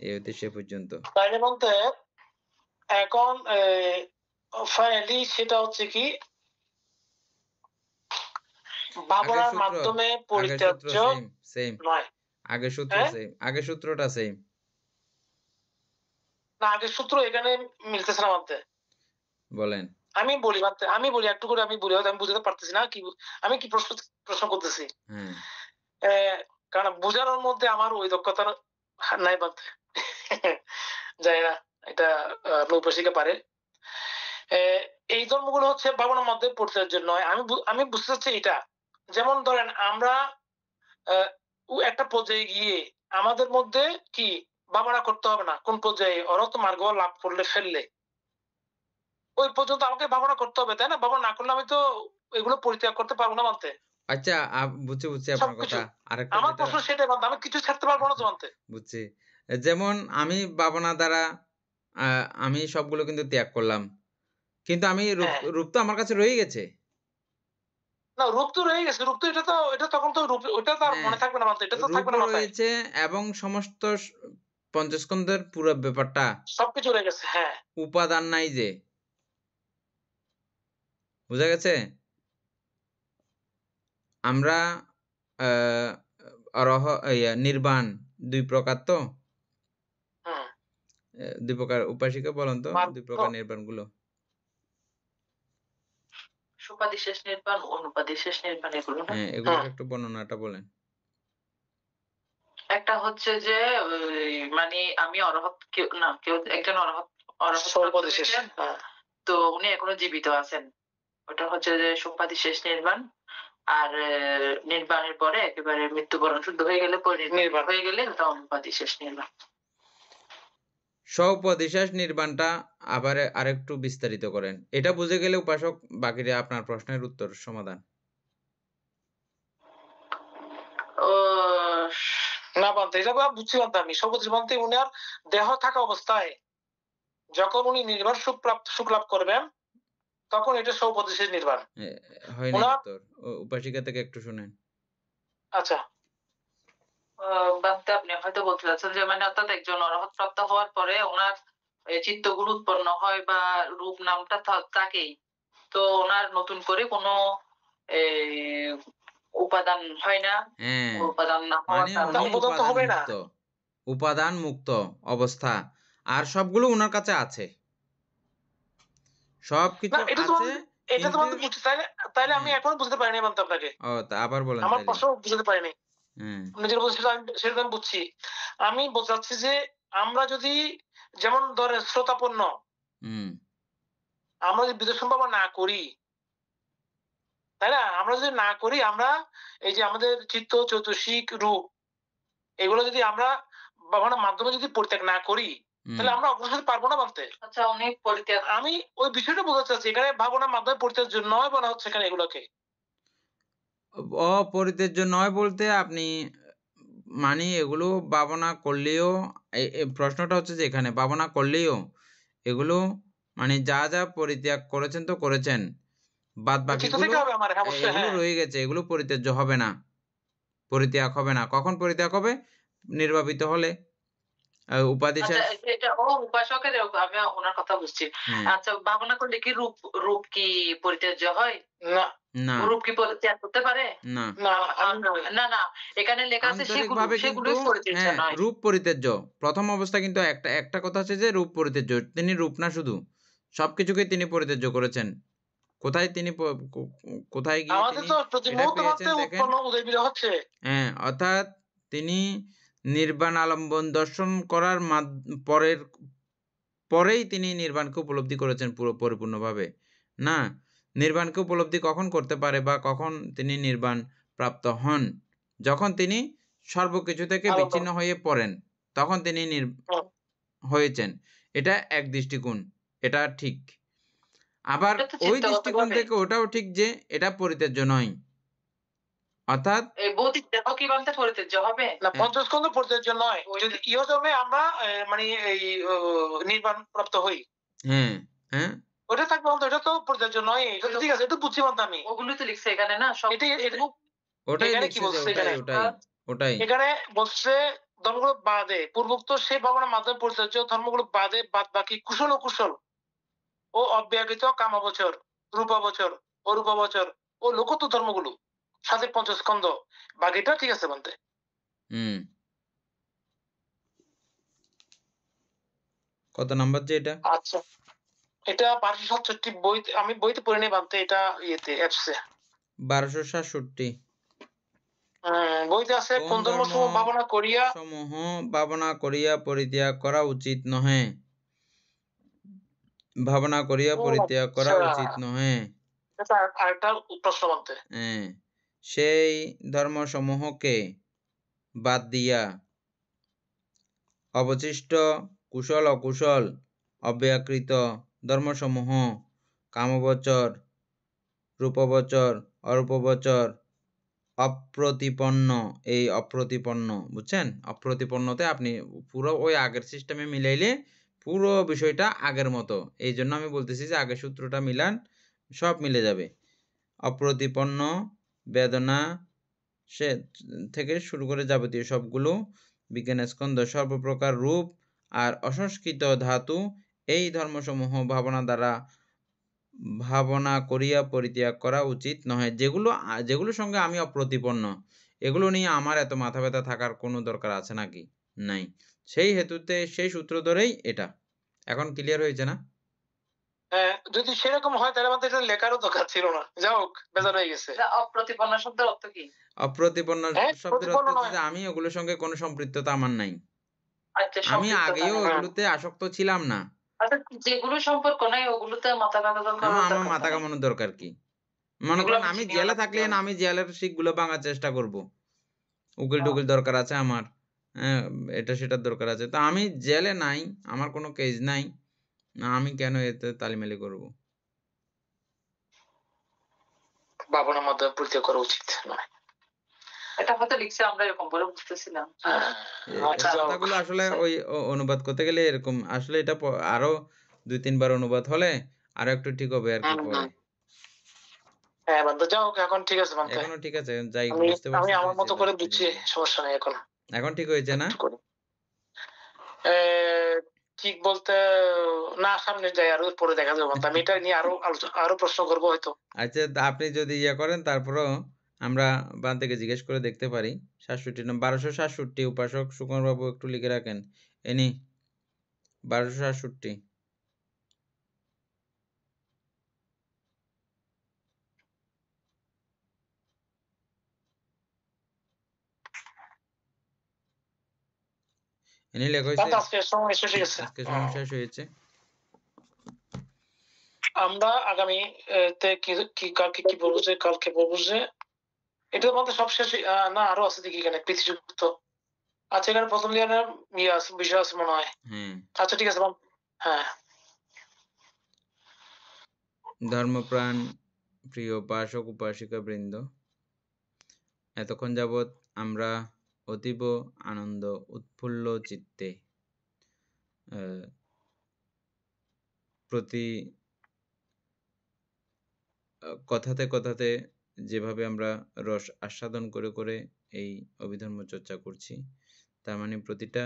[SPEAKER 2] এই হতে সে পর্যন্ত।
[SPEAKER 1] তাইলে বলতে এখন ফাইনালি সেটা হচ্ছে কি, ভাবনার মাধ্যমে পরিত্যাজ্য নয়।
[SPEAKER 2] আগের সূত্র সেম, আগের সূত্রটা সেম।
[SPEAKER 1] না, আগের সূত্র এখানে মিলতেছে না মানতে।
[SPEAKER 2] বলেন।
[SPEAKER 1] আমি বলি একটু করে, আমি বুঝতে পারতেছি না কি আমি কি প্রশ্ন করতেছি। কারণ বোঝানোর মধ্যে আমার ওই দক্ষতা নাই বলতে যাই না, এটা নৌপশিকা পারে। এই ধর্মগুলো হচ্ছে ভাবনার মধ্যে পরিত্যাজ্য নয়। আমি বুঝতে চাচ্ছি এটা, যেমন ধরেন আমরা একটা পর্যায়ে গিয়ে আমাদের মধ্যে কি ভাবনা করতে হবে না, কোন পর্যায়ে অরত মার্গ লাভ করলে ফেললে ওই পর্যন্ত আমাকে ভাবনা করতে হবে, তাই না? ভাবনা না করলে আমি তো এগুলো পরিত্যাগ করতে পারবো না মানতে।
[SPEAKER 2] আচ্ছা, বুঝছি আপনার কথা। আরেকটা
[SPEAKER 1] আমার প্রশ্ন সেটাই মানতে, আমি কিছু ছাড়তে পারবো না তো মানতে।
[SPEAKER 2] বুঝছি। যেমন আমি ভাবনা দ্বারা আমি সবগুলো কিন্তু ত্যাগ করলাম, কিন্তু আমি রূপ তো আমার কাছে রয়ে গেছে।
[SPEAKER 1] না, রূপ তো রয়ে গেছে, রূপ তো এটা তখন তো রূপ, ওটা তো আর মনে থাকবে না মানতে, এটা তো থাকবে না মাথায়।
[SPEAKER 2] রয়েছে এবং সমস্ত পঞ্চস্কন্ধের পুরো ব্যাপারটা
[SPEAKER 1] সবকিছু রয়ে গেছে। হ্যাঁ,
[SPEAKER 2] উপাদান নাই যে, বুঝা গেছে? আমরা নির্বাণ দুই প্রকার, তো দুই প্রকার। উপাসিকা বলেন তো দুই প্রকার নির্বাণ গুলো।
[SPEAKER 3] সুপাদি শেষ নির্বাণ, অনুপাদি শেষ নির্বাণ, এগুলো না?
[SPEAKER 2] হ্যাঁ, এগুলোর একটু বর্ণনাটা বলেন।
[SPEAKER 3] একটা হচ্ছে যে মানে আমি অরহত, কেউ একজন অরহত তো উনি এখনো জীবিত আছেন, ওটা হচ্ছে যে সুপাদি শেষ নির্বাণ। আর নির্বাণের পরে একেবারে মৃত্যুবরণ শুদ্ধ হয়ে গেলে, নির্বাণ হয়ে গেলে ওটা অনুপাদি শেষ নির্বাণ।
[SPEAKER 2] স্বপদিশেষ নির্বাণটা আবার আরেকটু বিস্তারিত করেন, এটা বুঝে গেলে উপাসক বাকিরা আপনার প্রশ্নের উত্তর সমাধান।
[SPEAKER 1] না বলতে, এটা বুঝছি বলতে, আমি স্বপদিশ বলতে উনার দেহ থাকা অবস্থায় যখন উনি নির্বাণ সুখ লাভ করবেন, তখন এটা স্বপদিশের নির্বাণ
[SPEAKER 2] হয় না। উত্তর উপাসিকা থেকে একটু শুনেন।
[SPEAKER 1] আচ্ছা,
[SPEAKER 3] আপনি হয়তো বলতে চাচ্ছেন যে মানে অর্থাৎ একজন অরহত প্রাপ্ত হওয়ার পরে ওনার চিত্তগুলো উৎপন্ন হয় বা রূপ নামটা থাকেই, তো ওনার নতুন করে কোনো উপাদান হয় না। উপাদান না
[SPEAKER 2] উপাদান মুক্ত অবস্থা, আর সবগুলো ওনার কাছে আছে, সবকিছু আছে,
[SPEAKER 1] এটা তো বলতে বুঝছি, তাইলে আমি
[SPEAKER 2] হ্যাঁ।
[SPEAKER 1] এখনো বুঝতে পারিনি বলতে আপনাকে।
[SPEAKER 2] ও তা আবার বলেন
[SPEAKER 1] আমার
[SPEAKER 2] তাইলে।
[SPEAKER 1] প্রশ্ন বুঝতে পারিনি।
[SPEAKER 2] হ্যাঁ
[SPEAKER 1] আপনি যেটা বলছেন সেটা আমি বুঝছি। আমি বলতে চাচ্ছি যে আমরা যদি যেমন ধরেন শ্রোতাপন্ন,
[SPEAKER 2] হুম
[SPEAKER 1] আমরা যদি বিদ্যুৎ সম্ভাবনা না করি, তাই না? আমরা যদি না করি, আমরা এই যে আমাদের চিত্ত, চৈতসিক, রূপ, এগুলো যদি আমরা ভাবনার মাধ্যমে যদি পরিত্যাগ না করি,
[SPEAKER 2] হুম
[SPEAKER 1] তাহলে আমরা অগ্রসর হতে পারবো না বলতে।
[SPEAKER 3] আচ্ছা, অনেক পরিত্যাগ।
[SPEAKER 1] আমি ওই বিষয়টা বোঝাতে চাচ্ছি, এখানে ভাবনার মাধ্যমে পরিত্যাগ নয় বলা হচ্ছে এখানে এগুলোকে।
[SPEAKER 2] অপরিত্যাজ্য নয় বলতে আপনি মানে এগুলো ভাবনা করলেও প্রশ্নটা হচ্ছে যে এখানে ভাবনা করলেও এগুলো মানে যা যা পরিত্যাগ করেছেন তো করেছেন, বাদ
[SPEAKER 1] চিত্ত
[SPEAKER 2] বাকিগুলো
[SPEAKER 1] থেকে হবে আমার, হ্যাঁ, অবশ্যই,
[SPEAKER 2] এগুলো
[SPEAKER 1] হ্যাঁ।
[SPEAKER 2] রয়ে গেছে, এগুলো পরিত্যাজ্য হবে না, পরিত্যাগ হবে না। কখন পরিত্যাগ হবে? নির্বাপিত হলে উপাধি
[SPEAKER 3] আচ্ছা,
[SPEAKER 2] শেষ।
[SPEAKER 3] এটা উপাসকের, আমি ওনার কথা বুঝছি।
[SPEAKER 2] হ্যাঁ
[SPEAKER 3] আচ্ছা, ভাবনা করলে কি রূপ রূপ কি পরিত্যাজ্য হয়?
[SPEAKER 1] না,
[SPEAKER 2] না
[SPEAKER 3] রূপ কি পরিত্যাগ করতে পারে?
[SPEAKER 2] না
[SPEAKER 1] না,
[SPEAKER 3] না না, এখানে লেখা আছে সেগুলো
[SPEAKER 2] আন্তরিকভাবে কিন্তু
[SPEAKER 3] সেগুলোই পরিত্যাজ্য
[SPEAKER 2] হ্যাঁ
[SPEAKER 3] নয়।
[SPEAKER 2] রূপ পরিত্যাজ্য। প্রথম অবস্থা কিন্তু একটা একটা কথা আছে যে রূপ পরিত্যাজ্য। তিনি রূপ না শুধু সবকিছুকে তিনি পরিত্যাজ্য করেছেন। কোথায় তিনি কোথায় গিয়ে
[SPEAKER 1] আমাদের
[SPEAKER 2] তিনি
[SPEAKER 1] তো প্রতি
[SPEAKER 2] এটা
[SPEAKER 1] মুহূর্ত
[SPEAKER 2] পেয়েছেন
[SPEAKER 1] মাত্রে
[SPEAKER 2] দেখেন।
[SPEAKER 1] উৎপন্ন উদয়বির হচ্ছে।
[SPEAKER 2] হ্যাঁ অর্থাৎ তিনি নির্বাণ আলম্বন দর্শন করার পরেই তিনি নির্বাণকে উপলব্ধি করেছেন পুরো পরিপূর্ণভাবে। না, নির্বাণকে উপলব্ধি কখন করতে পারে বা কখন তিনি নির্বাণ প্রাপ্ত হন? যখন তিনি সর্বকিছু থেকে
[SPEAKER 1] আলাদা।
[SPEAKER 2] বিচ্ছিন্ন হয়ে পড়েন, তখন তিনি
[SPEAKER 1] হুম।
[SPEAKER 2] হয়েছেন। এটা এক দৃষ্টিকোণ, এটা ঠিক। আবার
[SPEAKER 3] এটা তো
[SPEAKER 2] ওই
[SPEAKER 3] চিত্তগত
[SPEAKER 2] দৃষ্টিকোণ
[SPEAKER 3] ভাবে।
[SPEAKER 2] থেকে ওটাও ঠিক যে এটা পরিত্যাজ্য নয়। অর্থাৎ
[SPEAKER 3] এই ভৌতিক দেহ কি বানতে পরিত্যাজ্য হবে?
[SPEAKER 1] না,
[SPEAKER 2] হ্যাঁ,
[SPEAKER 1] পঞ্চস্কন্ধ পরিত্যাজ্য নয়।
[SPEAKER 3] ওইটা-
[SPEAKER 1] যদি ইহ জন্মে আমরা মানে এই নির্বাণ প্রাপ্ত হই,
[SPEAKER 2] হ্যাঁ, হ্যাঁ,
[SPEAKER 1] ওটা থাকবে বলতে, এটা তো পরিত্যাজ্য নয়। এটা তো ঠিক আছে, এটা বুঝছি বলতে আমি।
[SPEAKER 3] ওগুলোই তো লিখছে এখানে না সব।
[SPEAKER 2] ওটাই
[SPEAKER 1] এখানে কি
[SPEAKER 2] লিখছে যে
[SPEAKER 1] বলছে
[SPEAKER 2] ওটাই,
[SPEAKER 1] এখানে?
[SPEAKER 2] ওটাই।
[SPEAKER 1] এখানে বলছে ধর্মগুলো বাদে, পূর্বোক্ত সেই ভাবনার মাধ্যমে পরিত্যাজ্য ধর্মগুলো বাদে বাদ বাকি কুশল ও কুশল ও অব্যাহৃত কামাবচর, রূপাবচর, অরূপাবচর ও লোকত ধর্মগুলো সাথে পঞ্চস্কন্ধ বাকিটা ঠিক আছে বলতে।
[SPEAKER 2] হুম। কত নাম্বার যে এটা?
[SPEAKER 1] আচ্ছা, এটা 1267 বইতে, আমি বইতে পড়ে নেই বানতে, এটা ইয়েতে অ্যাপসে
[SPEAKER 2] 1267।
[SPEAKER 1] বইতে আছে
[SPEAKER 2] কোন
[SPEAKER 1] কোন ধর্ম
[SPEAKER 2] ধর্ম
[SPEAKER 1] সমূহ ভাবনা করিয়া
[SPEAKER 2] সমূহ ভাবনা করিয়া পরিত্যাগ করা উচিত নহে। ভাবনা করিয়া
[SPEAKER 1] ও
[SPEAKER 2] পরিত্যাগ করা
[SPEAKER 1] আচ্ছা,
[SPEAKER 2] উচিত নহে।
[SPEAKER 1] এটা আরেকটা প্রশ্ন বলতে।
[SPEAKER 2] হ্যাঁ, সেই ধর্মসমূহকে বাদ দিয়া অবশিষ্ট কুশল অকুশল অব্যাকৃত ধর্মসমূহ কামবচর, রূপবচর, অরূপবচর, অপ্রতিপন্ন, এই অপ্রতিপন্ন বুঝছেন? অপ্রতিপন্নতে আপনি পুরো ওই আগের সিস্টেমে মিলাইলে পুরো বিষয়টা আগের মতো। এই জন্য আমি বলতেছি যে আগের সূত্রটা মিলান, সব মিলে যাবে। অপ্রতিপন্ন বেদনা সে থেকে শুরু করে যাবতীয় সবগুলো বিজ্ঞানের স্কন্ধ, সর্বপ্রকার রূপ আর অসংস্কৃত ধাতু, এই ধর্মসমূহ ভাবনা দ্বারা ভাবনা করিয়া পরিত্যাগ করা উচিত নহে। যেগুলোর সঙ্গে আমি অপ্রতিপন্ন, এগুলো নিয়ে আমার এত মাথা ব্যথা থাকার কোনো দরকার আছে নাকি? নাই। সেই হেতুতে সেই সূত্র ধরেই এটা। এখন ক্লিয়ার হয়েছে না?
[SPEAKER 1] যদি সেরকম হয় তাহলে আমাদের এটা লেখারও দরকার ছিল না। যাই হোক, বেজার হয়ে গেছে।
[SPEAKER 3] অপ্রতিপন্ন শব্দের অর্থ কি?
[SPEAKER 2] অপ্রতিপন্ন শব্দের
[SPEAKER 1] প্রতিপন্ন
[SPEAKER 2] অর্থ হচ্ছে
[SPEAKER 1] নয়।
[SPEAKER 2] যে আমি ওগুলোর সঙ্গে কোনো সম্পৃক্ততা আমার নাই।
[SPEAKER 3] আচ্ছা,
[SPEAKER 2] আমি
[SPEAKER 3] সম্পৃক্ততা
[SPEAKER 2] আগেও
[SPEAKER 3] নেই।
[SPEAKER 2] ওগুলোতে আসক্ত ছিলাম না।
[SPEAKER 3] আচ্ছা, যেগুলো সম্পর্ক নাই ওগুলোতে মাথা কামানোর
[SPEAKER 2] আমার
[SPEAKER 3] দরকার
[SPEAKER 2] মাথা
[SPEAKER 3] নেই।
[SPEAKER 2] কামানোর দরকার কি? মনে
[SPEAKER 3] এগুলো
[SPEAKER 2] করেন
[SPEAKER 3] আমি
[SPEAKER 2] আমি
[SPEAKER 3] চিনিও
[SPEAKER 2] জেলে
[SPEAKER 3] না,
[SPEAKER 2] থাকলে
[SPEAKER 3] বুঝিও না।
[SPEAKER 2] আমি জেলের শিখগুলো ভাঙার চেষ্টা করব। উকিল টুকিল দরকার আছে আমার, হ্যাঁ, এটা সেটার দরকার আছে। তো আমি জেলে নাই, আমার কোনো কেস নাই, না আমি কেন এতে তালিমালি করব?
[SPEAKER 1] ভাবনার মাধ্যমে পরিত্যাগ করা উচিত নয়।
[SPEAKER 3] এটা হয়তো লিখছে, আমরা এরকম করে বুঝতেছিলাম।
[SPEAKER 1] আচ্ছা, যাই হোক।
[SPEAKER 2] কথাগুলো আসলে ওই অনুবাদ করতে গেলে এরকম আসলে এটা আরো 2-3 বার অনুবাদ হলে আরো একটু ঠিক হবে আর কি পরে।
[SPEAKER 1] হ্যাঁ বান্ধব, যাই হোক, এখন ঠিক আছে বান্ধব।
[SPEAKER 2] এখনো ঠিক আছে, যাই
[SPEAKER 1] আমি
[SPEAKER 2] বুঝতে পারছি
[SPEAKER 1] আমার মতো করে বুঝছি, সমস্যা নেই এখন।
[SPEAKER 2] এখন ঠিক হয়েছে না?
[SPEAKER 1] ঠিক বলতে না, সামনে যাই, আরো পরে দেখা যাবে বান্ধব। আমি এটা নিয়ে আরো প্রশ্ন করবো হয়তো।
[SPEAKER 2] আচ্ছা, আপনি যদি ইয়ে করেন তারপরেও আমরা বান থেকে জিজ্ঞেস করে দেখতে পারি। 67 নম্বর 1267 উপাসক সুকুমার বাবু একটু লিখে রাখেন। এনি 1267। এনে লেখা হয়েছে
[SPEAKER 1] আজকে সময় শেষ হয়ে গেছে।
[SPEAKER 2] আজকে সময় শেষ হয়েছে।
[SPEAKER 1] আমরা আগামী তে কালকে কি বলবো যে কালকে বলবো যে এটার মধ্যে সব শেষ না আরো আছে দেখি এখানে কৃষিযুক্ত। আচ্ছা এখানে প্রথম ইয়ারের বিষয় আছে মনে হয়। আচ্ছা ঠিক আছে। হ্যাঁ,
[SPEAKER 2] ধর্মপ্রাণ প্রিয় উপাসক উপাসিকা বৃন্দ, এতক্ষণ যাবৎ আমরা অতীব আনন্দ উৎফুল্ল চিত্তে প্রতি কথাতে কথাতে যেভাবে আমরা রস আস্বাদন করে করে এই অভিধর্ম চর্চা করছি, তার মানে প্রতিটা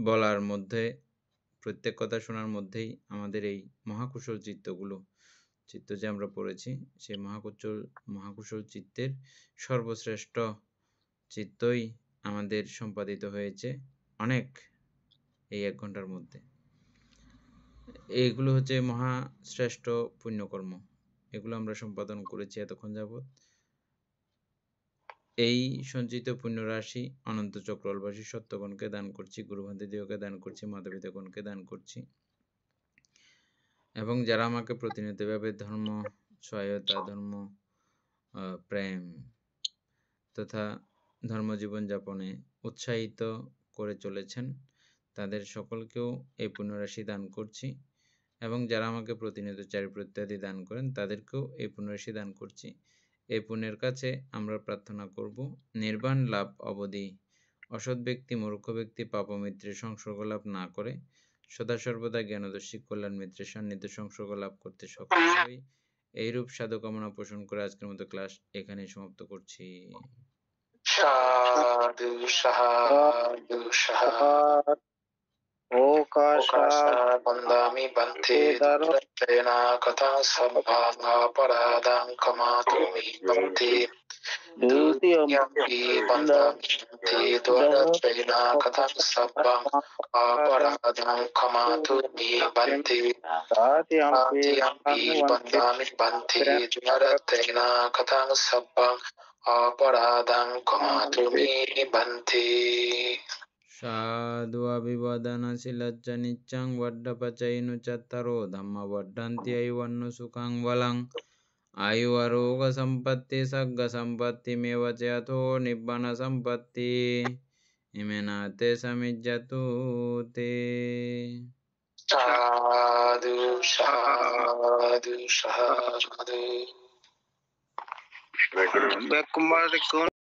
[SPEAKER 2] বলার মধ্যে, প্রত্যেক কথা শোনার মধ্যেই আমাদের এই মহাকুশল চিত্ত যে আমরা পড়েছি, সেই মহাকুশল চিত্তের সর্বশ্রেষ্ঠ চিত্তই আমাদের সম্পাদিত হয়েছে অনেক এই 1 ঘন্টার মধ্যে। এগুলো হচ্ছে মহাশ্রেষ্ঠ পুণ্যকর্ম, এগুলো আমরা সম্পাদন করেছি এতক্ষণ যাবৎ। এই সঞ্চিত পুণ্যরাশি অনন্ত চক্রবাসী সত্যগণকে দান করছি, গুরুভান্তিদিওকে দান করছি, মাতাপিতাগণকে দান করছি, এবং যারা আমাকে প্রতিনিয়তভাবে ধর্ম সহায়তা, ধর্ম প্রেম তথা ধর্মজীবন যাপনে উৎসাহিত করে চলেছেন, তাদের সকলকেও এই পুণ্যরাশি দান করছি, এবং যারা আমাকে প্রতিনিয়ত চারিত্র ইত্যাদি দান করেন তাদেরকেও এই পুণ্যরাশি দান করছি। এই পুণ্যের কাছে আমরা প্রার্থনা করব নির্বাণ লাভ অবধি অসৎ ব্যক্তি, মূর্খ ব্যক্তি, পাপমিত্রের সংসর্গ লাভ না করে সদা সর্বদা জ্ঞানদর্শী কল্যাণ মিত্রের সান্নিধ্য সংসর্গ লাভ করতে সক্ষম হই। এইরূপ সাধু কামনা পোষণ করে আজকের মতো ক্লাস এখানেই সমাপ্ত করছি।
[SPEAKER 1] সাধু সাধু সাধু বন্দামি বন্ধে দরতেনা কথা সব্বাঙ্গা পরাদাং ক্ষমাতুমি বন্ধে দ্বিতীয়ম্পি বন্দামি বন্ধে দরতেনা কথা সব্বাঙ্গা পরাদাং ক্ষমাতুমি বন্ধে তৃতীয়ম্পি বন্দামি বন্ধে দরতেনা কথা সব্বাঙ্গা পরাদাং ক্ষমাতুমি বন্ধে।
[SPEAKER 2] সাধু অভিবাদনশীল লজ্জা নিচ্ছং বড্ডপচৈনু চত্তরো ধম্ম বড্ডন্তি আয়ুবন্ন সুখং বলং आयु आरोग्य संपत्ति सग्ग संपत्ति मेव च अथो निब्बन संपत्ति इमेनाते समिज्जतु ते।
[SPEAKER 1] साधु साधु साधु।